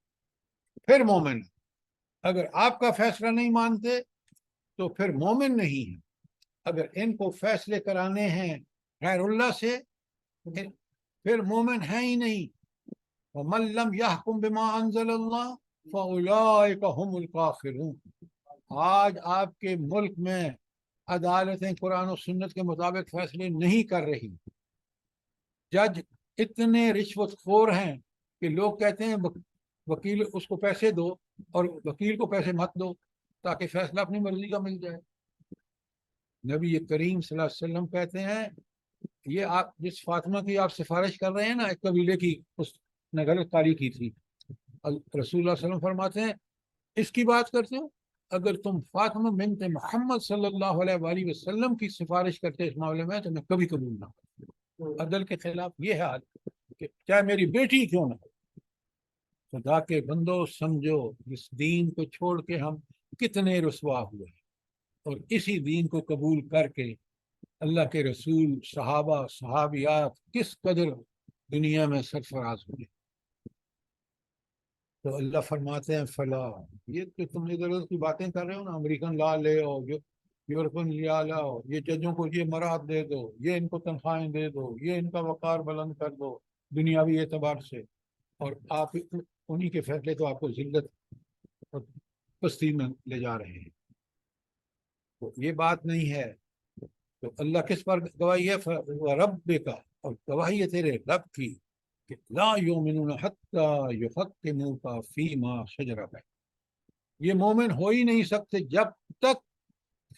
پھر مومن۔ اگر آپ کا فیصلہ نہیں مانتے تو پھر مومن نہیں ہے۔ اگر ان کو فیصلے کرانے ہیں غیر اللہ سے، پھر مومن ہے ہی نہیں۔ وَمَن لَّمْ يَحْكُم بِمَا أَنزَلَ اللَّهُ فَأُولَٰئِكَ هُمُ الْكَافِرُونَ۔ آج آپ کے ملک میں عدالتیں قرآن و سنت کے مطابق فیصلے نہیں کر رہی۔ جج اتنے رشوت خور ہیں کہ لوگ کہتے ہیں وکیل اس کو پیسے دو اور وکیل کو پیسے مت دو تاکہ فیصلہ اپنی مرضی کا مل جائے۔ نبی کریم صلی اللہ علیہ وسلم کہتے ہیں، یہ آپ جس فاطمہ کی آپ سفارش کر رہے ہیں نا، ایک قبیلے کی، اس نے غلط کاری کی تھی، رسول اللہ صلی اللہ علیہ وسلم فرماتے ہیں اس کی بات کرتے ہو؟ اگر تم فاطمہ بنت محمد صلی اللہ علیہ وآلہ وسلم کی سفارش کرتے اس معاملے میں تو میں کبھی قبول نہ کروں۔ عدل کے خلاف یہ حال کہ چاہے میری بیٹی کیوں نہ ہو۔ خدا کے بندو سمجھو، اس دین کو چھوڑ کے ہم کتنے رسوا ہوئے، اور اسی دین کو قبول کر کے اللہ کے رسول، صحابہ، صحابیات کس قدر دنیا میں سرفراز ہوئے۔ تو اللہ فرماتے ہیں فلا، یہ کہ تم ادھر ادھر کی باتیں کر رہے ہو نا، امریکن لا لے آؤ، یورپین لا لاؤ، یہ ججوں کو یہ مراد دے دو، یہ ان کو تنخواہیں دے دو، یہ ان کا وقار بلند کر دو دنیاوی اعتبار سے، اور آپ انہی کے فیصلے تو آپ کو ذلت اور پستی میں لے جا رہے ہیں۔ تو یہ بات نہیں ہے۔ تو اللہ کس پر گواہی ہے؟ رب کا، اور گواہی ہے تیرے رب کی، کہ لا یؤمنون حتی یحکموک فیما شجر بینہم، یہ مومن ہو ہی نہیں سکتے جب تک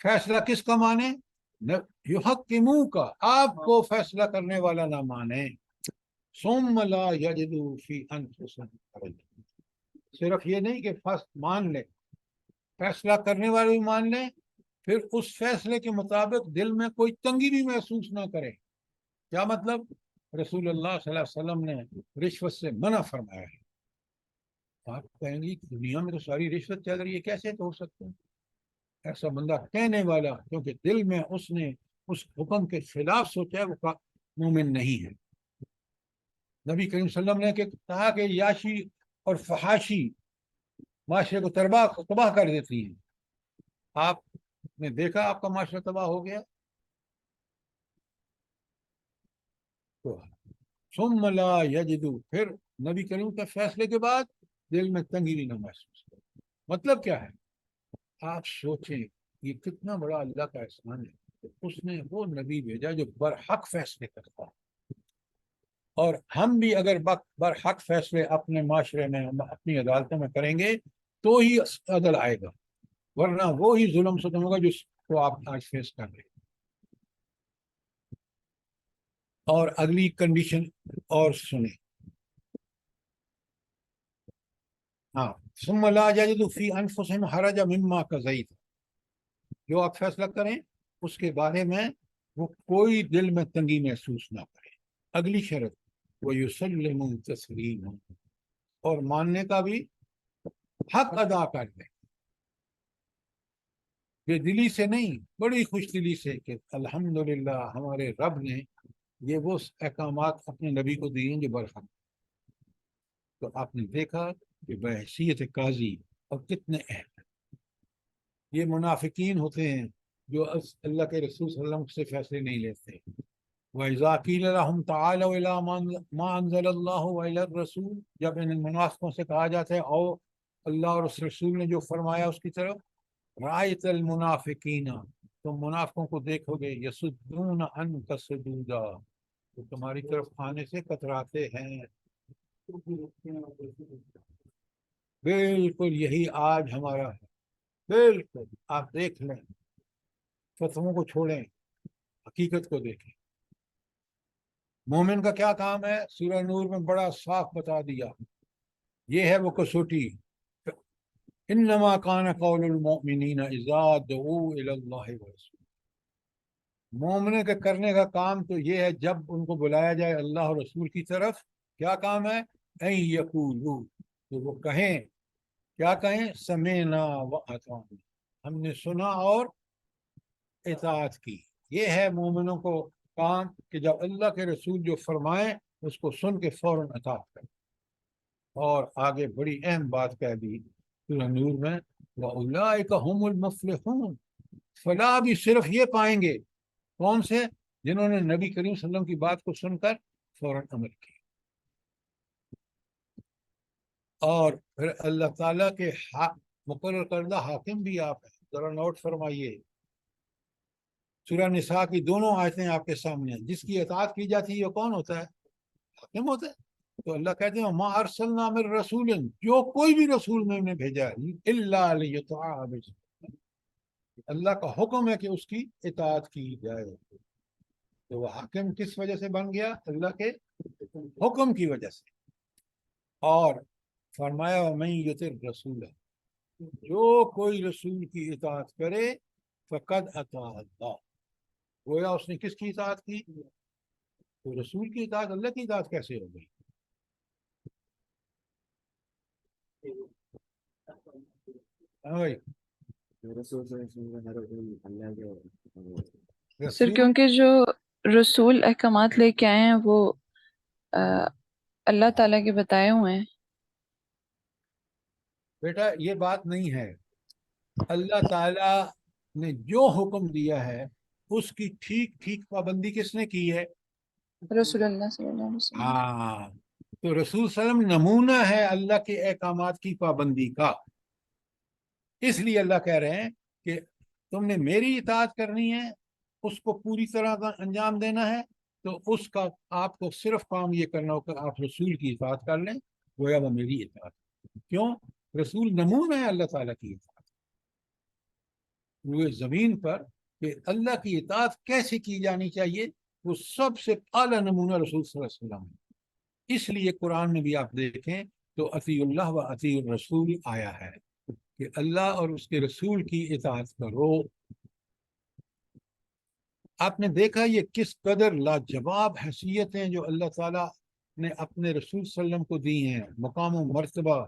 فیصلہ کس کا مانے؟ یحکموک، آپ کو فیصلہ کرنے والا نہ مانے۔ ثم لا یجدوا فی انفسہم حرجا، صرف یہ نہیں کہ فرسٹ مان لے، فیصلہ کرنے والے بھی مان لیں، پھر اس فیصلے کے مطابق دل میں کوئی تنگی بھی محسوس نہ کرے۔ کیا مطلب؟ رسول اللہ صلی اللہ علیہ وسلم نے رشوت سے منع فرمایا ہے۔ آپ کہیں گی دنیا میں تو ساری رشوت چل رہی ہے، کیسے تو ہو سکتا ہے؟ ایسا بندہ کہنے والا کیونکہ دل میں اس نے اس حکم کے خلاف سوچا ہے، وہ مومن نہیں ہے۔ نبی کریم صلی اللہ علیہ وسلم نے کہا کہ یاشی اور فحاشی معاشرے کو تباہ کر دیتی ہیں۔ آپ نے دیکھا آپ کا معاشرہ تباہ ہو گیا؟ تو ثم لا یجدو، پھر نبی کریم کے فیصلے کے بعد دل میں تنگی بھی نہ محسوس کرے۔ مطلب کیا ہے؟ آپ سوچیں یہ کتنا بڑا اللہ کا احسان ہے، اس نے وہ نبی بھیجا جو برحق فیصلے کرتا ہے۔ اور ہم بھی اگر برحق فیصلے اپنے معاشرے میں، اپنی عدالتوں میں کریں گے تو ہی عدل آئے گا۔ ورنہ وہی ظلم ستم ہوگا جس کو آپ آج فیس کر رہے ہیں۔ اور اگلی کنڈیشن اور سنیں، ہاں، ثم لا يجدوا في انفسهم حرجا مما قضيت، جو آپ فیصلہ کریں اس کے بارے میں وہ کوئی دل میں تنگی محسوس نہ کرے۔ اگلی شرط وَيُسَلِّمُوا تَسْلِيمًا، اور ماننے کا بھی حق ادا کر دیں، بے دلی سے نہیں، بڑی خوش دلی سے کہ الحمدللہ ہمارے رب نے یہ وہ احکامات اپنے نبی کو دیے ہیں جو برحق۔ تو آپ نے دیکھا کہ بحیثیت قاضی اور کتنے اہم، یہ منافقین ہوتے ہیں جو اللہ کے رسول صلی اللہ علیہ وسلم سے فیصلے نہیں لیتے۔ وَإِذَا قِيلَ لَهُمْ تَعَالَوْا إِلَىٰ مَا أَنزَلَ اللَّهُ وَإِلَى الرَّسُولِ، جب ان منافقوں سے کہا جاتا ہے او اللہ اور اس رسول نے جو فرمایا اس کی طرف، رَأَيْتَ الْمُنَافِقِينَ، تم منافقوں کو دیکھو گے، يَصُدُّونَ عَنْكَ صُدُودًا، وہ تمہاری طرف آنے سے کتراتے ہیں۔ بالکل یہی آج ہمارا ہے، بالکل آپ دیکھ لیں، فتووں کو چھوڑیں، حقیقت کو دیکھیں۔ مومن کا کیا کام ہے؟ سورہ نور میں بڑا صاف بتا دیا، یہ ہے وہ کسوٹی، انما کان قول المؤمنین اذا دعوا الی اللہ ورسولہ، مومن کے کرنے کا کام تو یہ ہے جب ان کو بلایا جائے اللہ اور رسول کی طرف، کیا کام ہے؟ ان یقولوا، تو وہ کہیں، کیا کہیں؟ سمعنا واطعنا، ہم نے سنا اور اطاعت کی۔ یہ ہے مومنوں کو کام کہ جب اللہ کے رسول جو فرمائیں اس کو سن کے فوراً اطاعت کریں۔ اور آگے بڑی اہم بات کہہ دی سورہ نور میں، وَأُولَٰئِكَ هُمُ الْمُفْلِحُونَ، فلاح بھی صرف یہ پائیں گے، کون سے؟ جنہوں نے نبی کریم صلی اللہ علیہ وسلم کی بات کو سن کر فوراً عمل کی۔ اور پھر اللہ تعالیٰ کے مقرر کردہ حاکم بھی آپ ہیں، ذرا نوٹ فرمائیے، سورہ نساء کی دونوں آیتیں آپ کے سامنے ہیں، جس کی اطاعت کی جاتی ہے وہ کون ہوتا ہے؟ حاکم ہوتا ہے۔ تو اللہ کہتے ہیں ما ارسلنا من رسول، جو کوئی بھی رسول میں نے بھیجا ہے الا لیطاع بإذن اللہ، اللہ کا حکم ہے کہ اس کی اطاعت کی جائے۔ تو وہ حاکم کس وجہ سے بن گیا؟ اللہ کے حکم کی وجہ سے۔ اور فرمایا ومن یطع الرسول، جو کوئی رسول کی اطاعت کرے فقد اطاع اللہ، گویا اس نے کس کی اطاعت کی؟ تو رسول کی اطاعت اللہ کی اطاعت کیسے ہو گئی؟ ہاں بھائی، سر رسول کیونکہ جو رسول احکامات لے کے آئے ہیں وہ اللہ تعالیٰ کے بتائے ہوئے ہیں۔ بیٹا یہ بات نہیں ہے، اللہ تعالیٰ نے جو حکم دیا ہے اس کی ٹھیک ٹھیک پابندی کس نے کی ہے؟ رسول اللہ صلی اللہ علیہ وسلم۔ ہاں، تو رسول صلی اللہ علیہ وسلم نمونہ ہے اللہ کے احکامات کی پابندی کا، اس لیے اللہ کہہ رہے ہیں کہ تم نے میری اطاعت کرنی ہے، اس کو پوری طرح کا انجام دینا ہے، تو اس کا آپ کو صرف کام یہ کرنا ہوگا آپ رسول کی اطاعت کر لیں، گویا وہ میری اطاعت۔ کیوں؟ رسول نمونہ ہے اللہ تعالیٰ کی اطاعت ہوئے زمین پر، کہ اللہ کی اطاعت کیسے کی جانی چاہیے، وہ سب سے اعلیٰ نمونہ رسول صلی اللہ علیہ وسلم ہے۔ اس لیے قرآن میں بھی آپ دیکھیں تو اطیع اللہ و اطیع الرسول آیا ہے کہ اللہ اور اس کے رسول کی اطاعت کرو۔ آپ نے دیکھا یہ کس قدر لاجواب حیثیتیں جو اللہ تعالیٰ نے اپنے رسول صلی اللہ علیہ وسلم کو دی ہیں، مقام و مرتبہ۔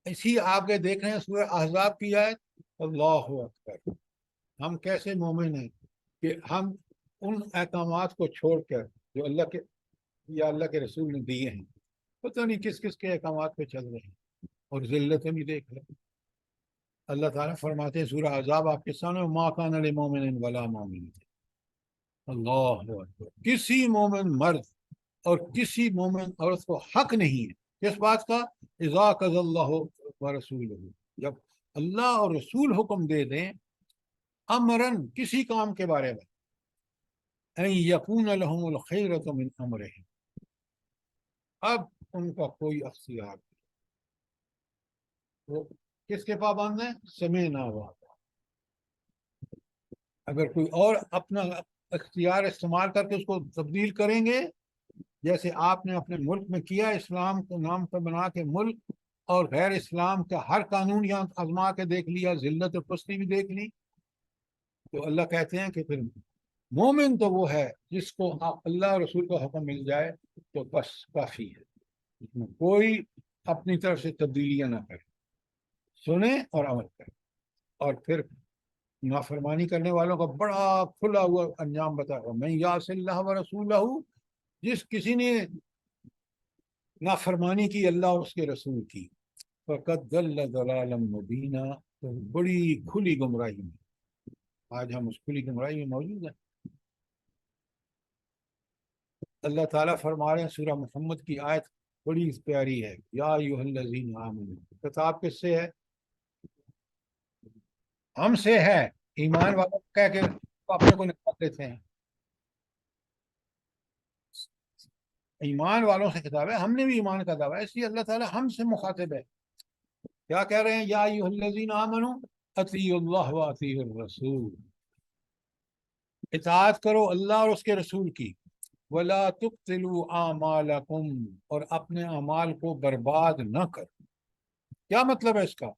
اسی آپ کے دیکھ رہے ہیں سورہ احزاب کی آیت، اللہ اکبر، ہم کیسے مومن ہیں کہ ہم ان احکامات کو چھوڑ کر جو اللہ کے یا اللہ کے رسول نے دیے ہیں، پتہ نہیں کس کس کے احکامات پہ چل رہے ہیں، اور ذلتیں بھی دیکھ لیں۔ اللہ تعالیٰ فرماتے ہیں سورہ احزاب آپ کے سامنے، ما کان لمؤمن ولا مؤمنۃ، اللہ اکبر، کسی مومن مرد اور کسی مومن عورت کو حق نہیں ہے کس بات کا؟ اذا قضى اللہ ورسولہ، جب اللہ اور رسول حکم دے دیں، امرن کسی کام کے بارے میں، ان یکون لهم الخیرۃ من امرہم، اب ان کا کوئی اختیار نہیں، وہ کس کے پابند ہیں؟ سمعنا وأطعنا۔ اگر کوئی اور اپنا اختیار استعمال کر کے اس کو تبدیل کریں گے، جیسے آپ نے اپنے ملک میں کیا، اسلام کو نام پر بنا کے ملک اور غیر اسلام کا ہر قانون یہاں آزما کے دیکھ لیا، ذلت اور پستی بھی دیکھ لی، تو اللہ کہتے ہیں کہ پھر مومن تو وہ ہے جس کو اللہ اور رسول کا حکم مل جائے تو بس کافی ہے، اس میں کوئی اپنی طرف سے تبدیلیاں نہ کرے، سنیں اور عمل کریں۔ اور پھر نافرمانی کرنے والوں کا بڑا کھلا ہوا انجام بتایا، میں یعص اللہ و رسولہ، جس کسی نے نافرمانی کی اللہ اور اس کے رسول کی، فقد ضل ضلالا مبینا، تو بڑی کھلی گمراہی میں۔ آج ہم اس کھلی گمراہی میں موجود ہیں۔ اللہ تعالیٰ فرما رہے ہیں، سورہ محمد کی آیت بڑی پیاری ہے، یا ایھا الذین آمنوا، خطاب کس سے ہے؟ ہم سے ہے، ایمان والوں کو کہہ کے اپنے کو نکال دیتے ہیں، ایمان والوں سے خطاب ہے، ہم نے بھی ایمان کا دعویٰ ہے، اس لیے اللہ تعالیٰ ہم سے مخاطب ہے۔ کیا کہہ رہے ہیں؟ یا ایھا الذین آمنوا اطیعوا اللہ واطیعوا الرسول، اطاعت کرو اللہ اور اس کے رسول کی، ولا تبطلوا اعمالکم، اور اپنے اعمال کو برباد نہ کرو۔ کیا مطلب ہے اس کا؟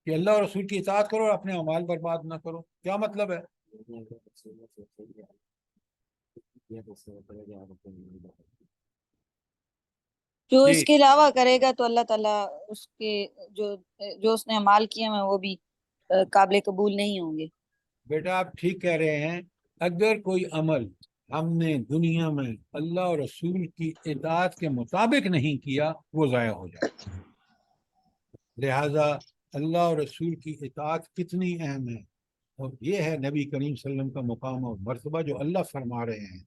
کہ اللہ اور رسول کی اطاعت کرو اور اپنے اعمال برباد نہ کرو، کیا مطلب ہے؟ جو جی اس کے علاوہ کرے گا تو اللہ تعالیٰ اس کے جو اس نے اعمال کیے ہیں وہ بھی قابل قبول نہیں ہوں گے۔ بیٹا آپ ٹھیک کہہ رہے ہیں، اگر کوئی عمل ہم نے دنیا میں اللہ اور رسول کی اطاعت کے مطابق نہیں کیا، وہ ضائع ہو جائے۔ لہذا اللہ اور رسول کی اطاعت کتنی اہم ہے، اور یہ ہے نبی کریم صلی اللہ علیہ وسلم کا مقام اور مرتبہ، جو اللہ فرما رہے ہیں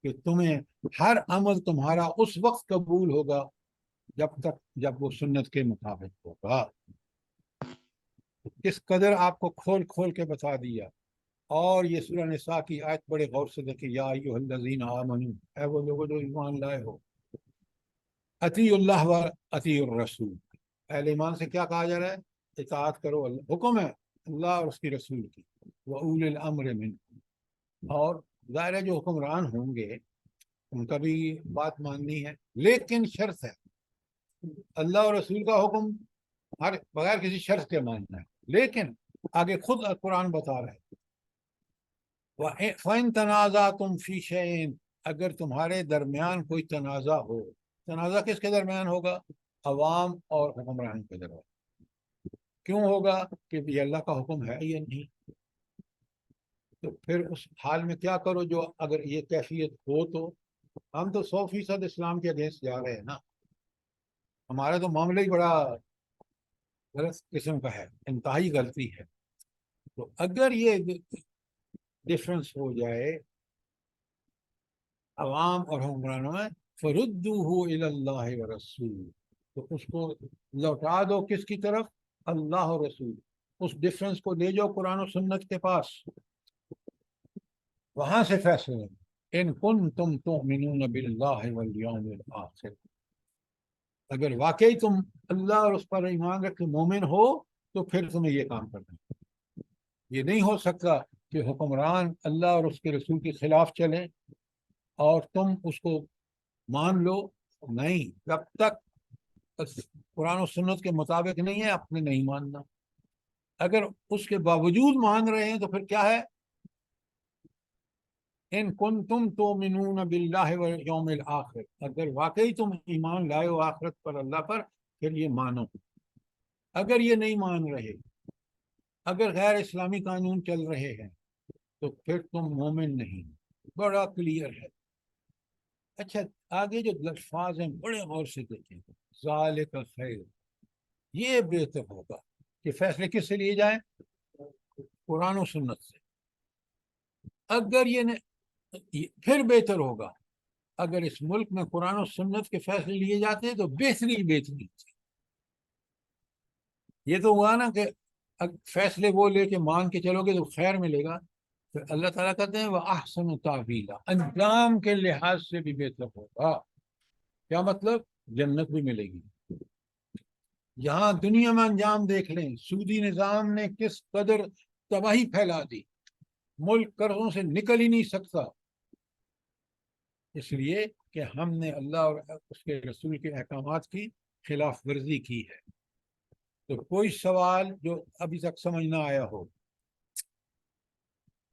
کہ تمہیں ہر عمل تمہارا اس وقت قبول ہوگا جب وہ سنت کے مطابق ہوگا۔ کس قدر آپ کو کھول کھول کے بتا دیا۔ اور یہ سورہ نساء کی آیت بڑے غور سے دیکھیں، یا ایھا الذین آمنوا، اے وہ لوگوں جو ایمان لائے ہو، اطیعوا اللہ و اطیعوا الرسول، اہل ایمان سے کیا کہا جا رہا ہے؟ اطاعت کرو، اللہ حکم ہے اللہ اور اس کی رسول کی، وَأُولِي الْأَمْرِ مِنْکُمْ، اور ظاہر ہے جو حکمران ہوں گے ان کا بھی بات ماننی ہے، لیکن شرط ہے اللہ اور رسول کا حکم ہر بغیر کسی شرط کے ماننا ہے، لیکن آگے خود قرآن بتا رہا ہے فَإِن تَنَازَعْتُمْ فِي شَيْءٍ، اگر تمہارے درمیان کوئی تنازع ہو، تنازع کس کے درمیان ہوگا؟ عوام اور حکمران کے درمیان۔ کیوں ہوگا؟ کہ یہ اللہ کا حکم ہے یا نہیں؟ تو پھر اس حال میں کیا کرو؟ جو اگر یہ کیفیت ہو تو ہم تو 100% اسلام کے اگینسٹ جا رہے ہیں نا، ہمارا تو معاملہ ہی بڑا غلط قسم کا ہے، انتہائی غلطی ہے۔ تو اگر یہ ڈفرنس ہو جائے عوام اور حکمرانوں میں، فردوہ الی اللہ ورسول، تو اس کو لوٹا دو کس کی طرف؟ اللہ اور رسول، اس ڈفرنس کو لے جاؤ قرآن و سنت کے پاس، وہاں سے فیصلہ لو۔ ان کنتم تؤمنون باللہ والیوم الآخر، اگر واقعی تم اللہ اور اس پر ایمان رکھ کے مومن ہو تو پھر تمہیں یہ کام کرنا ہے۔ یہ نہیں ہو سکتا کہ حکمران اللہ اور اس کے رسول کے خلاف چلے اور تم اس کو مان لو، نہیں، جب تک قرآن و سنت کے مطابق نہیں ہے اپنے نہیں ماننا۔ اگر اس کے باوجود مان رہے ہیں تو پھر کیا ہے؟ ان کنتم تؤمنون باللہ والیوم الآخر، اگر واقعی تم ایمان لائے ہو آخرت پر، اللہ پر، پھر یہ مانو۔ اگر یہ نہیں مان رہے، اگر غیر اسلامی قانون چل رہے ہیں تو پھر تم مومن نہیں۔ بڑا کلیئر ہے۔ اچھا آگے جو الفاظ ہیں بڑے غور سے دیکھیں، ذالک خیر، یہ بہتر ہوگا کہ فیصلے کس سے لیے جائیں؟ قرآن و سنت سے۔ اگر پھر بہتر ہوگا اگر اس ملک میں قرآن و سنت کے فیصلے لیے جاتے ہیں تو بہتری بہتری تھی۔ یہ تو ہوا نا کہ فیصلے وہ لے کے مان کے چلو گے تو خیر ملے گا، پھر اللہ تعالیٰ کہتے ہیں وَأَحْسَنُ تَعْوِيلًا، انجام کے لحاظ سے بھی بہتر ہوگا۔ کیا مطلب؟ جنت بھی ملے گی۔ یہاں دنیا میں انجام دیکھ لیں، سودی نظام نے کس قدر تباہی پھیلا دی، ملک قرضوں سے نکل ہی نہیں سکتا، اس لیے کہ ہم نے اللہ اور اس کے رسول کے احکامات کی خلاف ورزی کی ہے۔ تو کوئی سوال جو ابھی تک سمجھ نہ آیا ہو،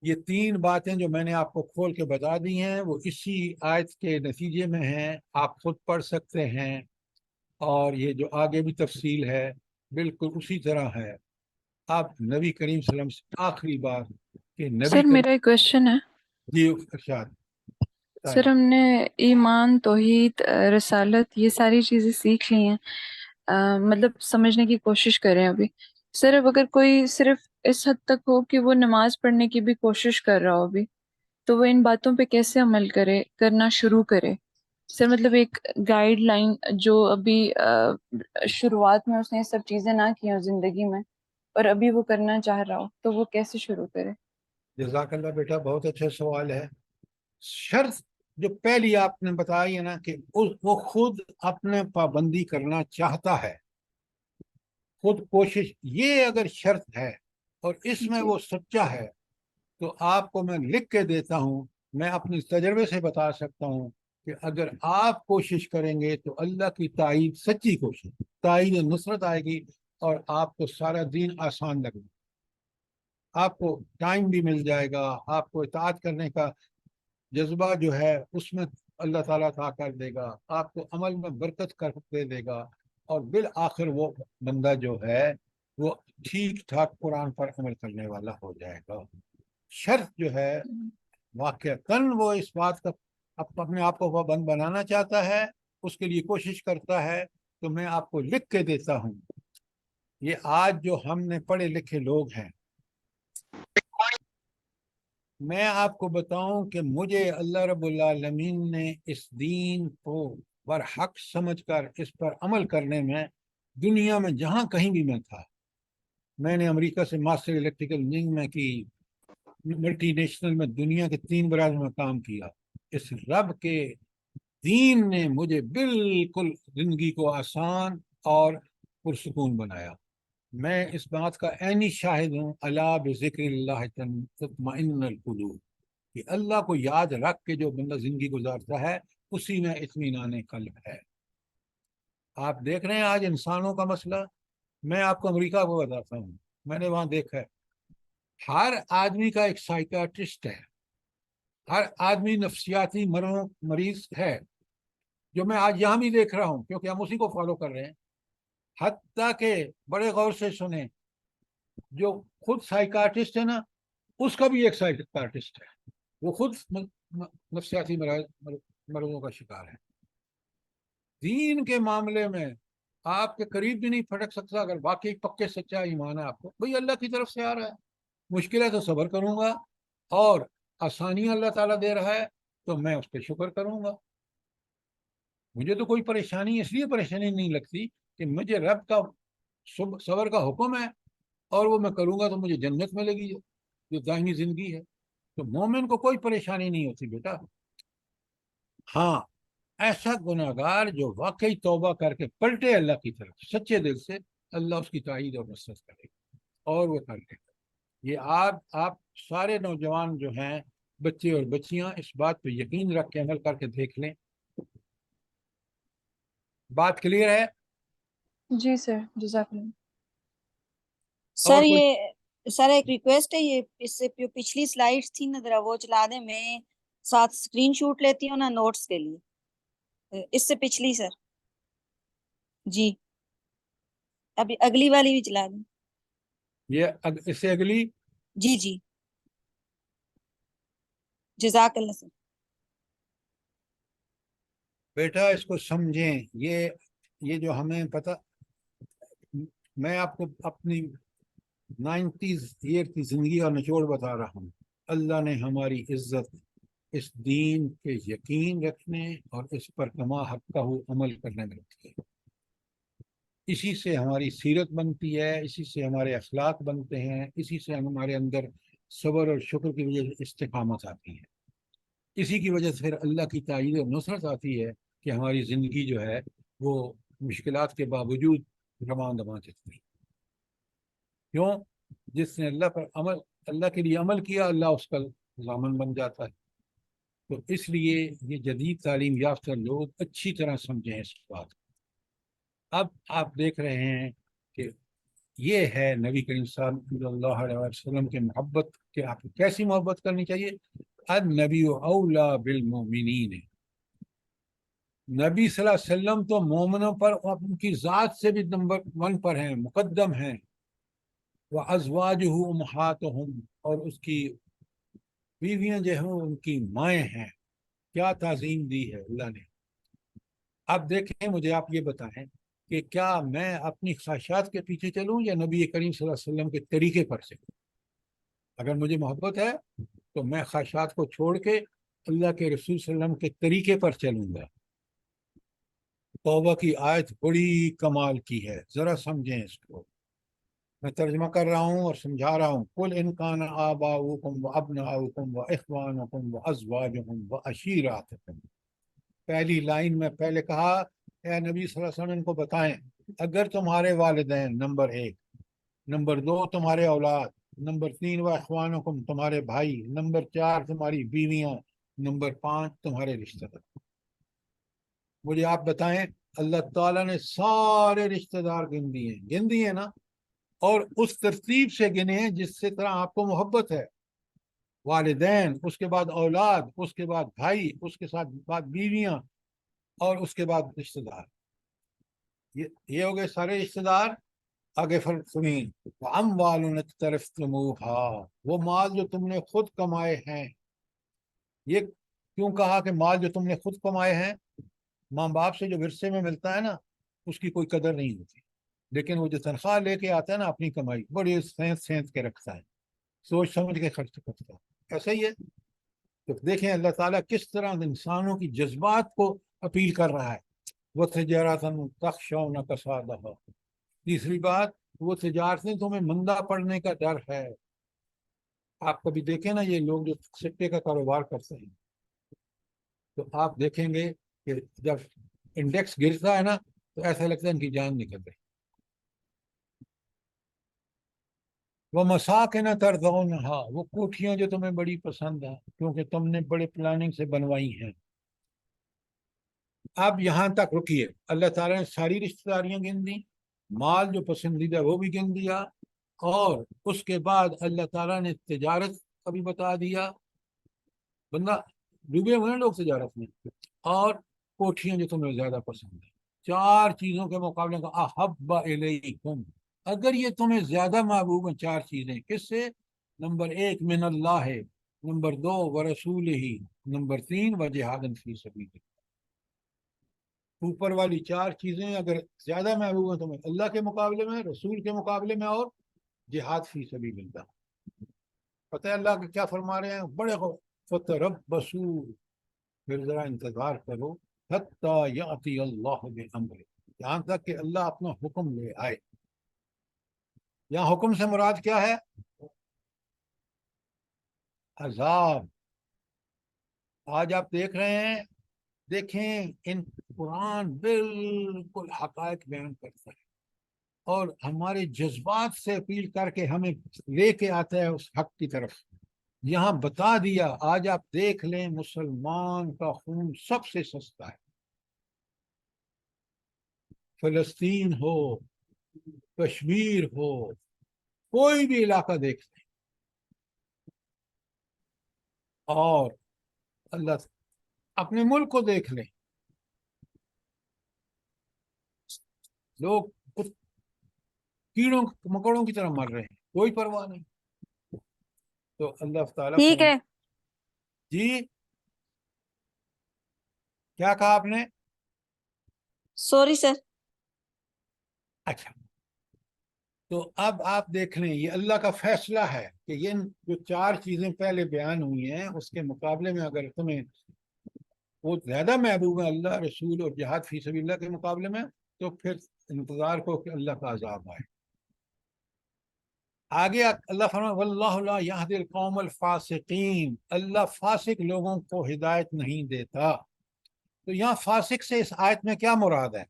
یہ 3 باتیں جو میں نے آپ کو کھول کے بتا دی ہیں وہ اسی آیت کے نتیجے میں ہیں، آپ خود پڑھ سکتے ہیں، اور یہ جو آگے بھی تفصیل ہے بالکل اسی طرح ہے۔ آپ نبی کریم صلی اللہ علیہ وسلم سے آخری بار کہ نبی سر کریم، میرا ایک کوشچن ہے۔ جی ارشاد بتائیں۔ سر ہم نے ایمان، توحید، رسالت یہ ساری چیزیں سیکھ لی ہیں، مطلب سمجھنے کی کوشش کریں ابھی۔ سر اب اگر کوئی صرف اس حد تک ہو کہ وہ نماز پڑھنے کی بھی کوشش کر رہا ہو ابھی، تو وہ ان باتوں پہ کیسے عمل کرنا شروع کرے؟ سر مطلب ایک گائیڈ لائن جو ابھی شروعات میں اس نے یہ سب چیزیں نہ کی ہوں زندگی میں اور ابھی وہ کرنا چاہ رہا ہو، تو وہ کیسے شروع کرے؟ جزاک اللہ بیٹا، بہت اچھا سوال ہے۔ شرط جو پہلی آپ نے بتائی ہے نا کہ وہ خود اپنے پابندی کرنا چاہتا ہے، خود کوشش، یہ اگر شرط ہے اور اس میں جی وہ سچا ہے، تو آپ کو میں لکھ کے دیتا ہوں، میں اپنے تجربے سے بتا سکتا ہوں کہ اگر آپ کوشش کریں گے تو اللہ کی تائید، سچی کوشش، تائید نصرت آئے گی، اور آپ کو سارا دین آسان لگے گا، آپ کو ٹائم بھی مل جائے گا، آپ کو اطاعت کرنے کا جذبہ جو ہے اس میں اللہ تعالیٰ عطا کر دے گا، آپ کو عمل میں برکت کر دے دے گا، اور بالآخر وہ بندہ جو ہے وہ ٹھیک ٹھاک قرآن پر عمل کرنے والا ہو جائے گا۔ شرط جو ہے واقعتاً وہ اس بات کا اپنے آپ کو پابند بنانا چاہتا ہے، اس کے لیے کوشش کرتا ہے، تو میں آپ کو لکھ کے دیتا ہوں۔ یہ آج جو ہم نے پڑھے لکھے لوگ ہیں، میں آپ کو بتاؤں کہ مجھے اللہ رب العالمین نے اس دین کو برحق سمجھ کر اس پر عمل کرنے میں، دنیا میں جہاں کہیں بھی میں تھا، میں نے امریکہ سے ماسٹر الیکٹریکل انجینئرنگ میں کی، ملٹی نیشنل میں دنیا کے 3 براعظموں میں کام کیا، اس رب کے دین نے مجھے بالکل زندگی کو آسان اور پرسکون بنایا۔ میں اس بات کا عینی شاہد ہوں، الا بذکر اللہ تطمئن القلوب، کہ اللہ کو یاد رکھ کے جو بندہ زندگی گزارتا ہے اسی میں اطمینان قلب ہے۔ آپ دیکھ رہے ہیں آج انسانوں کا مسئلہ، میں آپ کو امریکہ کو بتاتا ہوں، میں نے وہاں دیکھا ہے، ہر آدمی کا ایک سائیکاٹرسٹ ہے، ہر آدمی نفسیاتی مریض ہے، جو میں آج یہاں بھی دیکھ رہا ہوں، کیونکہ ہم اسی کو فالو کر رہے ہیں۔ حتیٰ کہ بڑے غور سے سنیں، جو خود سائیکاٹرسٹ ہے نا، اس کا بھی ایک سائیکاٹرسٹ ہے، وہ خود نفسیاتی مرضوں کا شکار ہے۔ دین کے معاملے میں آپ کے قریب بھی نہیں پھٹک سکتا اگر واقعی پکے سچا ایمان ہے آپ کو، بھئی اللہ کی طرف سے آ رہا ہے، مشکل ہے تو صبر کروں گا، اور آسانیاں اللہ تعالیٰ دے رہا ہے تو میں اس پہ شکر کروں گا۔ مجھے تو کوئی پریشانی اس لیے پریشانی نہیں لگتی کہ مجھے رب کا صبر کا حکم ہے، اور وہ میں کروں گا تو مجھے جنت ملے گی جو دائمی زندگی ہے۔ تو مومن کو کوئی پریشانی نہیں ہوتی بیٹا۔ ہاں، ایسا گناہگار جو واقعی توبہ کر کے پلٹے اللہ کی طرف سچے دل سے، اللہ اس کی تائید اور نصرت کرے گا، اور وہ کر لے گا۔ یہ آپ سارے نوجوان جو ہیں، بچے اور بچیاں، اس بات پہ یقین رکھ کے عمل کر کے دیکھ لیں۔ بات کلیئر ہے؟ جی سر، جزاک اللہ۔ سر اور کوئی؟ سر ایک ریکویسٹ ہے، یہ اس سے پچھلی سلائیڈز تھی نا، ذرا وہ چلا دیں، میں ساتھ اسکرین شوٹ لیتی ہوں نا نوٹس کے لیے، اس سے پچھلی سر جی، ابھی اگلی والی بھی چلا دیں۔ یہ اس سے اگلی؟ جی جی، جزاک اللہ سر۔ بیٹا اس کو سمجھیں، یہ جو ہمیں پتہ، میں آپ کو اپنی 90s ایئر کی زندگی کا نچوڑ بتا رہا ہوں۔ اللہ نے ہماری عزت اس دین کے یقین رکھنے اور اس پر کما حقہ عمل کرنے میں رکھی ہے۔ اسی سے ہماری سیرت بنتی ہے، اسی سے ہمارے اخلاق بنتے ہیں، اسی سے ہمارے اندر صبر اور شکر کی وجہ سے استقامت آتی ہے، اسی کی وجہ سے پھر اللہ کی تائید اور نصرت آتی ہے کہ ہماری زندگی جو ہے وہ مشکلات کے باوجود رواں دواں چلتے ہیں. کیوں؟ جس نے اللہ پر عمل، اللہ کے لیے عمل کیا، اللہ اس کا ضامن بن جاتا ہے. تو اس لیے یہ جدید تعلیم یافتہ لوگ اچھی طرح سمجھیں اس بات کو. اب آپ دیکھ رہے ہیں کہ یہ ہے نبی کریم صلی اللہ علیہ وسلم کے محبت کہ آپ کو کیسی محبت کرنی چاہیے. النبی اولا بالمؤمنین، نبی صلی اللہ علیہ وسلم تو مومنوں پر ان کی ذات سے بھی نمبر 1 پر ہیں، مقدم ہیں. وَأَزْوَاجُهُ أُمَّهَاتُهُمْ، اور اس کی بیویاں جو ہیں ان کی مائیں ہیں. کیا تعظیم دی ہے اللہ نے. اب دیکھیں، مجھے آپ یہ بتائیں کہ کیا میں اپنی خواہشات کے پیچھے چلوں یا نبی کریم صلی اللہ علیہ وسلم کے طریقے پر چلوں؟ اگر مجھے محبت ہے تو میں خواہشات کو چھوڑ کے اللہ کے رسول صلی اللہ علیہ وسلم کے طریقے پر چلوں گا. توبہ کی آیت بڑی کمال کی ہے، ذرا سمجھیں اس کو. میں ترجمہ کر رہا ہوں اور سمجھا رہا ہوں. قُلْ إِنْ كَانَ آبَاؤُكُمْ وَأَبْنَاؤُكُمْ وَإِخْوَانُكُمْ وَأَزْوَاجُكُمْ وَعَشِيرَاتُكُمْ. پہلی لائن میں پہلے کہا اے نبی صلی اللہ علیہ وسلم ان کو بتائیں اگر تمہارے والدین نمبر 1، نمبر 2 تمہارے اولاد، نمبر 3 وَإِخْوَانُكُمْ تمہارے بھائی، نمبر 4 تمہاری بیویاں، نمبر 5 تمہارے رشتہ دار. مجھے آپ بتائیں، اللہ تعالیٰ نے سارے رشتہ دار گن دیے نا، اور اس ترتیب سے گنے ہیں جس سے طرح آپ کو محبت ہے. والدین، اس کے بعد اولاد، اس کے بعد بھائی، اس کے ساتھ بعد بیویاں، اور اس کے بعد رشتہ دار. یہ ہو گئے سارے رشتہ دار. آگے فرق سنیں، وَأَمْوَالٌ اقْتَرَفْتُمُوهَا، وہ مال جو تم نے خود کمائے ہیں. یہ کیوں کہا کہ مال جو تم نے خود کمائے ہیں؟ ماں باپ سے جو ورثے میں ملتا ہے نا، اس کی کوئی قدر نہیں ہوتی، لیکن وہ جو تنخواہ لے کے آتا ہے نا اپنی کمائی، بڑی سینت کے رکھتا ہے، سوچ سمجھ کے خرچ کرتا ہے. ایسا ہی ہے. تو دیکھیں اللہ تعالیٰ کس طرح انسانوں کی جذبات کو اپیل کر رہا ہے. وَتِجَارَةً تَخْشَوْنَ كَسَادَهَا. تیسری بات، وہ تجارتیں تمہیں مندہ پڑنے کا ڈر ہے. آپ کبھی دیکھیں نا یہ لوگ جو سکے کا کاروبار کرتے ہیں، تو آپ دیکھیں گے کہ جب انڈیکس گرتا ہے نا تو ایسا لگتا ہے ان کی جان نکل رہی. وَمَسَاكِنَ تَرْضَوْنَهَا، وہ کوٹھیاں جو تمہیں بڑی پسند ہیں کیونکہ تم نے بڑے پلاننگ سے بنوائی ہیں. اب یہاں تک رکیے. اللہ تعالیٰ نے ساری رشتہ داریاں گن دی، مال جو پسندیدہ وہ بھی گن دیا، اور اس کے بعد اللہ تعالیٰ نے تجارت کا بھی بتا دیا. بندہ ڈوبے ہوئے ہیں لوگ تجارت میں. اور کوٹھیاں جو تمہیں زیادہ پسند ہیں. 4 چیزوں کے مقابلے کا احب الیکم، اگر یہ تمہیں زیادہ محبوب ہیں 4 چیزیں کس سے؟ نمبر 1 من اللہ ہے، نمبر 2 ورسولہ، نمبر 3 وجہاد فی سبیلہ. اوپر والی 4 چیزیں اگر زیادہ محبوب ہیں تمہیں اللہ کے مقابلے میں، رسول کے مقابلے میں، اور جہاد فی سبیل اللہ. پتہ ہے اللہ کے کیا فرما رہے ہیں؟ بڑے فتربصوا، پھر ذرا انتظار کرو، حتی یاتی اللہ بامرہ، یہاں تک کہ اللہ اپنا حکم لے آئے. یہاں حکم سے مراد کیا ہے؟ عذاب. آج آپ دیکھ رہے ہیں، دیکھیں ان قرآن بالکل حقائق بیان کرتا ہے اور ہمارے جذبات سے اپیل کر کے ہمیں لے کے آتا ہے اس حق کی طرف. یہاں بتا دیا. آج آپ دیکھ لیں مسلمان کا خون سب سے سستا ہے. فلسطین ہو، کشمیر ہو، کوئی بھی علاقہ دیکھ لیں، اور اللہ اپنے ملک کو دیکھ لیں، لوگ کیڑوں مکڑوں کی طرح مر رہے ہیں، کوئی پرواہ نہیں. تو اللہ تعالیٰ ٹھیک ہے. جی کیا کہا آپ نے؟ Sorry sir. اچھا، تو اب آپ دیکھ لیں یہ اللہ کا فیصلہ ہے کہ یہ جو 4 چیزیں پہلے بیان ہوئی ہیں اس کے مقابلے میں اگر تمہیں وہ زیادہ محبوب ہے اللہ، رسول اور جہاد فی سبیل اللہ کے مقابلے میں، تو پھر انتظار کو کہ اللہ کا عذاب آئے. آگے اللہ فرمائے واللہ لا یہدی القوم الفاسقین، اللہ فاسق لوگوں کو ہدایت نہیں دیتا. تو یہاں فاسق سے اس آیت میں کیا مراد ہے؟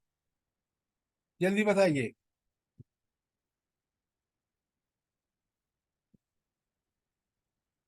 جلدی بتائیے.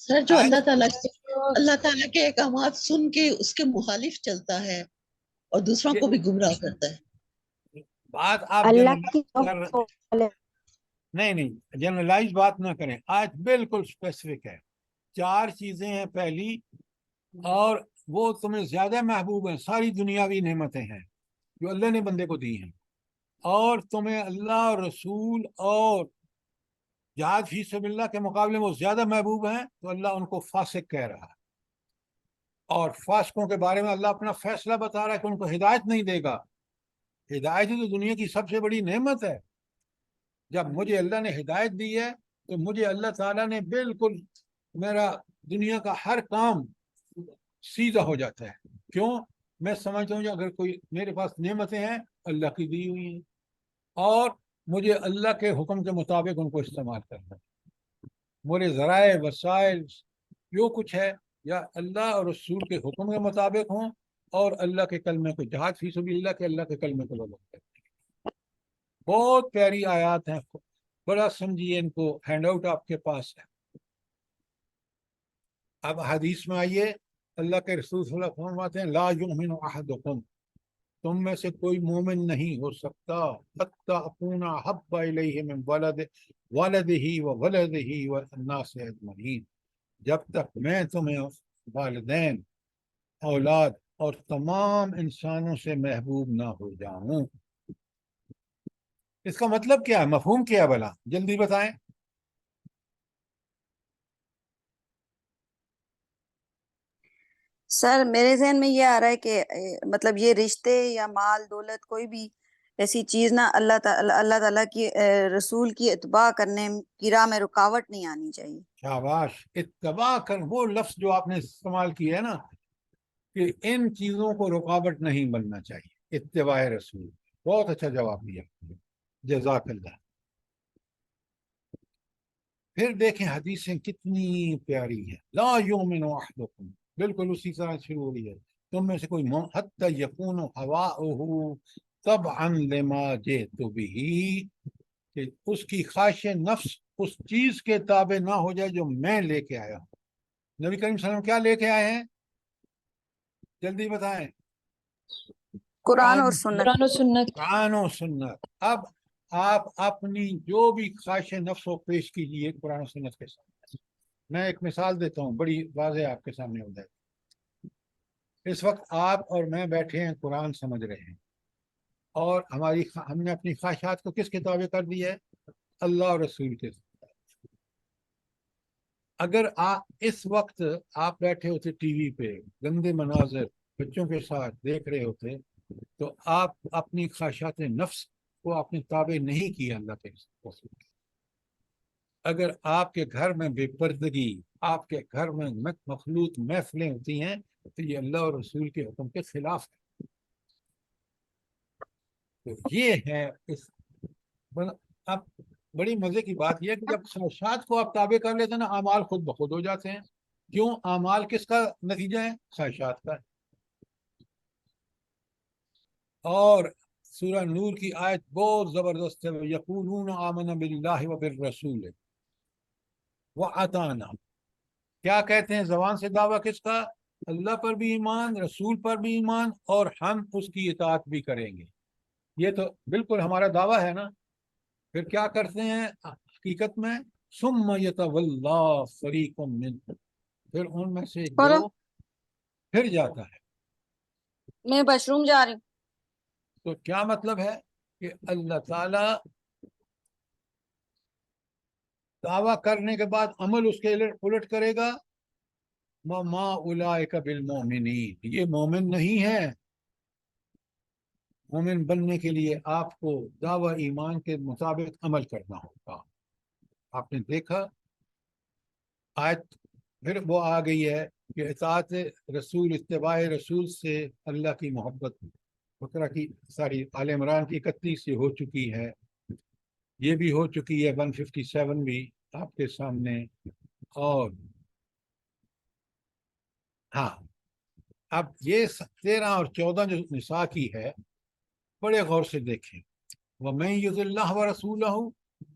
سر جو آیت اللہ تعالیٰ کے احکامات سن کے اس کے مخالف چلتا ہے اور دوسروں کو بھی گمراہ کرتا ہے. بات آپ اللہ جنرلائز کی کر رہے، نہیں جنرلائز بات نہ کریں، آیت بالکل اسپیسیفک ہے. 4 چیزیں ہیں پہلی، اور وہ تمہیں زیادہ محبوب ہیں، ساری دنیاوی نعمتیں ہیں جو اللہ نے بندے کو دی ہیں، اور تمہیں اللہ اور رسول اور جہاد فی سبیل اللہ کے مقابلے میں وہ زیادہ محبوب ہیں، تو اللہ ان کو فاسق کہہ رہا ہے. اور فاسقوں کے بارے میں اللہ اپنا فیصلہ بتا رہا ہے کہ ان کو ہدایت نہیں دے گا. ہدایت ہی تو دنیا کی سب سے بڑی نعمت ہے. جب مجھے اللہ نے ہدایت دی ہے تو مجھے اللہ تعالیٰ نے بالکل میرا دنیا کا ہر کام سیدھا ہو جاتا ہے. کیوں؟ میں سمجھتا ہوں کہ اگر کوئی میرے پاس نعمتیں ہیں اللہ کی دی ہوئی ہیں، اور مجھے اللہ کے حکم کے مطابق ان کو استعمال کرنا ہے. میرے ذرائع وسائل جو کچھ ہے یا اللہ اور رسول کے حکم کے مطابق ہوں، اور اللہ کے کلمے کو، جہاد فی سبیل اللہ کے اللہ کے کلمے کو لوگ کرتے ہیں. بہت پیاری آیات ہیں، بڑا سمجھیے ان کو. ہینڈ آؤٹ آپ کے پاس ہے. اب حدیث میں آئیے، اللہ کے رسول صلی اللہ علیہ وسلم فرماتے ہیں لا یؤمن احدکم، تم میں سے کوئی مومن نہیں ہو سکتا حتی اکون احب الیہ من ولدہ والناس اجمعین، جب تک میں تمہیں والدین، اولاد اور تمام انسانوں سے محبوب نہ ہو جاؤں. اس کا مطلب کیا ہے؟ مفہوم کیا ہے بھلا؟ جلدی بتائیں. سر میرے ذہن میں یہ آ رہا ہے کہ مطلب یہ رشتے یا مال دولت کوئی بھی ایسی چیز نہ اللہ تعالیٰ کی رسول کی اتباع کرنے کی راہ میں رکاوٹ نہیں آنی چاہیے. شاباش. اتباع کر، وہ لفظ جو آپ نے استعمال کیا ہے نا، کہ ان چیزوں کو رکاوٹ نہیں بننا چاہیے. اتباع رسول. بہت اچھا جواب دیا، جزاک اللہ. پھر دیکھیں حدیثیں کتنی پیاری ہیں. لا یؤمن احدکم، بالکل اسی طرح شروع ہو رہی ہے. تم میں سے کوئی حتی یکون ہواؤہ طبعا لما جئت بہ، کہ اس کی خواہش نفس اس چیز کے تابع نہ ہو جائے جو میں لے کے آیا ہوں. نبی کریم صلی اللہ علیہ وسلم کیا لے کے آئے ہیں؟ جلدی بتائیں. قرآن اور سنت. قرآن و سنت. قرآن و سنت. اب آپ اپنی جو بھی خواہش نفس کو پیش کیجیے قرآن و سنت کے سامنے. میں ایک مثال دیتا ہوں، بڑی واضح آپ کے سامنے ہو جائے. اس وقت آپ اور میں بیٹھے ہیں، قرآن سمجھ رہے ہیں، اور ہم نے اپنی خواہشات کو کس کے تابع کر دی ہے؟ اللہ اور رسول کے. اگر اس وقت آپ بیٹھے ہوتے ٹی وی پہ گندے مناظر بچوں کے ساتھ دیکھ رہے ہوتے، تو آپ اپنی خواہشات نفس کو اپنے تابع نہیں کیا اللہ کے رسول. اگر آپ کے گھر میں بے پردگی، آپ کے گھر میں مخلوط محفلیں ہوتی ہیں، تو یہ اللہ اور رسول کے حکم کے خلاف ہے. تو یہ ہے اب بڑی مزے کی بات یہ ہے کہ جب خواہشات کو آپ تابع کر لیتے ہیں نا، اعمال خود بخود ہو جاتے ہیں. کیوں؟ اعمال کس کا نتیجہ ہے؟ خواہشات کا. اور سورہ نور کی آیت بہت زبردست ہے، یقولون آمنا باللہ وبالرسول وَأَطَعْنَا. کیا کہتے ہیں زبان سے دعویٰ کس کا؟ اللہ پر بھی ایمان، رسول پر بھی ایمان، اور ہم اس کی اطاعت بھی کریں گے. یہ تو بالکل ہمارا دعویٰ ہے نا. پھر کیا کرتے ہیں حقیقت میں؟ ثم یتولی فریق منہم، پھر ان میں سے ایک گروہ پھر جاتا ہے. میں واش روم جا رہی ہوں. تو کیا مطلب ہے؟ کہ اللہ تعالی دعویٰ کرنے کے بعد عمل اس کے الٹ کرے گا. ما اولئک بالمؤمنین، یہ مومن نہیں ہے. مومن بننے کے لیے آپ کو دعویٰ ایمان کے مطابق عمل کرنا ہوگا. آپ نے دیکھا آیت پھر وہ آ گئی ہے کہ اطاعت رسول، اتباع رسول سے اللہ کی محبت. بقرہ کی ساری آل عمران کی 31 یہ ہو چکی ہے، یہ بھی ہو چکی ہے 157 بھی آپ کے سامنے. اور ہاں، اب یہ 13 اور 14 جو نساء کی ہے، بڑے غور سے دیکھیں. وَمَن يُطِعِ اللَّهَ وَرَسُولَهُ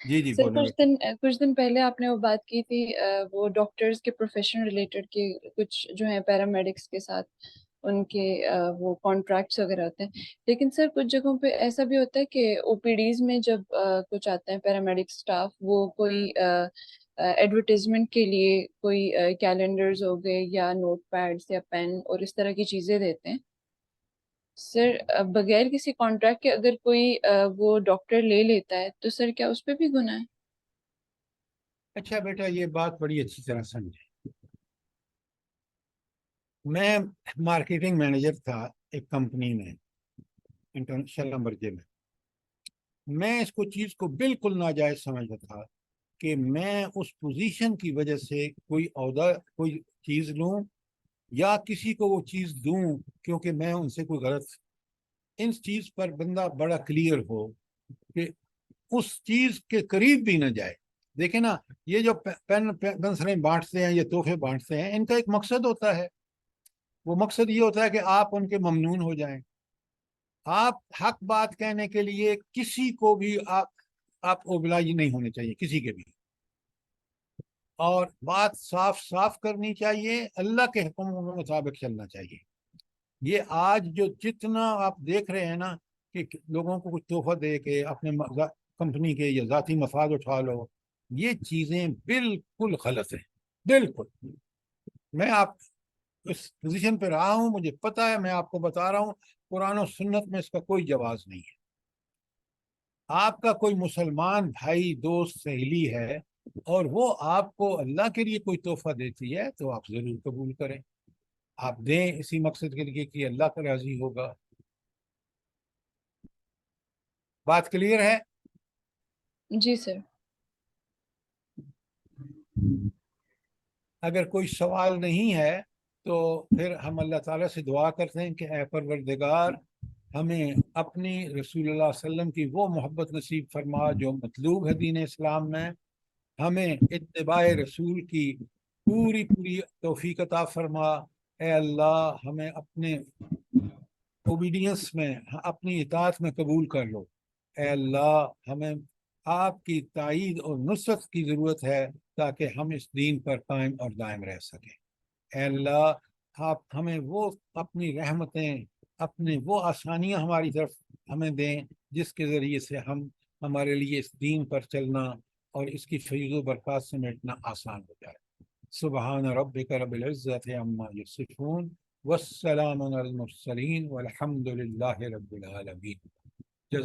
جی جی سر بولیں. کچھ دن پہلے آپ نے وہ بات کی تھی وہ ڈاکٹرز کے پروفیشن ریلیٹڈ کے کچھ جو ہیں پیرامیڈکس کے ساتھ ان کے وہ کانٹریکٹس وغیرہ ہوتے ہیں، لیکن سر کچھ جگہوں پہ ایسا بھی ہوتا ہے کہ او پی ڈیز میں جب کچھ آتے ہیں پیرامیڈک اسٹاف، وہ کوئی ایڈورٹیزمنٹ کے لیے کوئی کیلنڈرز ہو گئے یا نوٹ پیڈس یا پین اور اس طرح کی چیزیں دیتے ہیں. سر بغیر کسی کانٹریکٹ کے اگر کوئی وہ ڈاکٹر لے لیتا ہے تو سر کیا اس پہ بھی گناہ ہے؟ اچھا بیٹا، یہ بات بڑی اچھی طرح سمجھے. میں مارکیٹنگ مینیجر تھا ایک کمپنی میں انٹرنیشنل نمبر میں. میں اس کو چیز کو بالکل ناجائز سمجھتا تھا کہ میں اس پوزیشن کی وجہ سے کوئی عہدہ کوئی چیز لوں یا کسی کو وہ چیز دوں کیونکہ میں ان سے کوئی غلط ان چیز پر بندہ بڑا کلیئر ہو کہ اس چیز کے قریب بھی نہ جائے. دیکھیں نا، یہ جو پنسلیں بانٹتے ہیں، یہ تحفے بانٹتے ہیں، ان کا ایک مقصد ہوتا ہے. وہ مقصد یہ ہوتا ہے کہ آپ ان کے ممنون ہو جائیں. آپ حق بات کہنے کے لیے کسی کو بھی آپ اوبلائی نہیں ہونے چاہیے، کسی کے بھی. اور بات صاف صاف کرنی چاہیے، اللہ کے حکموں کے مطابق چلنا چاہیے. یہ آج جو جتنا آپ دیکھ رہے ہیں نا کہ لوگوں کو کچھ تحفہ دے کے اپنے کمپنی کے یا ذاتی مفاد اٹھا لو، یہ چیزیں بالکل غلط ہیں. بالکل. میں آپ اس پوزیشن پہ رہا ہوں، مجھے پتا ہے، میں آپ کو بتا رہا ہوں قرآن و سنت میں اس کا کوئی جواز نہیں ہے. آپ کا کوئی مسلمان بھائی دوست سہیلی ہے اور وہ آپ کو اللہ کے لیے کوئی تحفہ دیتی ہے تو آپ ضرور قبول کریں. آپ دیں اسی مقصد کے لیے کہ اللہ کا راضی ہوگا. بات کلیئر ہے؟ جی سر. اگر کوئی سوال نہیں ہے تو پھر ہم اللہ تعالیٰ سے دعا کرتے ہیں کہ اے پروردگار، ہمیں اپنی رسول اللہ صلی اللہ علیہ وسلم کی وہ محبت نصیب فرما جو مطلوب ہے دین اسلام میں. ہمیں اتباع رسول کی پوری توفیق عطا فرما. اے اللہ، ہمیں اپنے اوبیڈینس میں، اپنی اطاعت میں قبول کر لو. اے اللہ، ہمیں آپ کی تائید اور نصرت کی ضرورت ہے تاکہ ہم اس دین پر قائم اور دائم رہ سکیں. اے اللہ، آپ ہمیں وہ اپنی رحمتیں، اپنے وہ آسانیاں ہماری طرف ہمیں دیں جس کے ذریعے سے ہمارے لیے اس دین پر چلنا اور اس کی فیض و برکات سمیٹنا آسان ہو جائے. سبحان ربک رب العزت عما یصفون والسلام علی المرسلین والحمد للہ رب العالمین.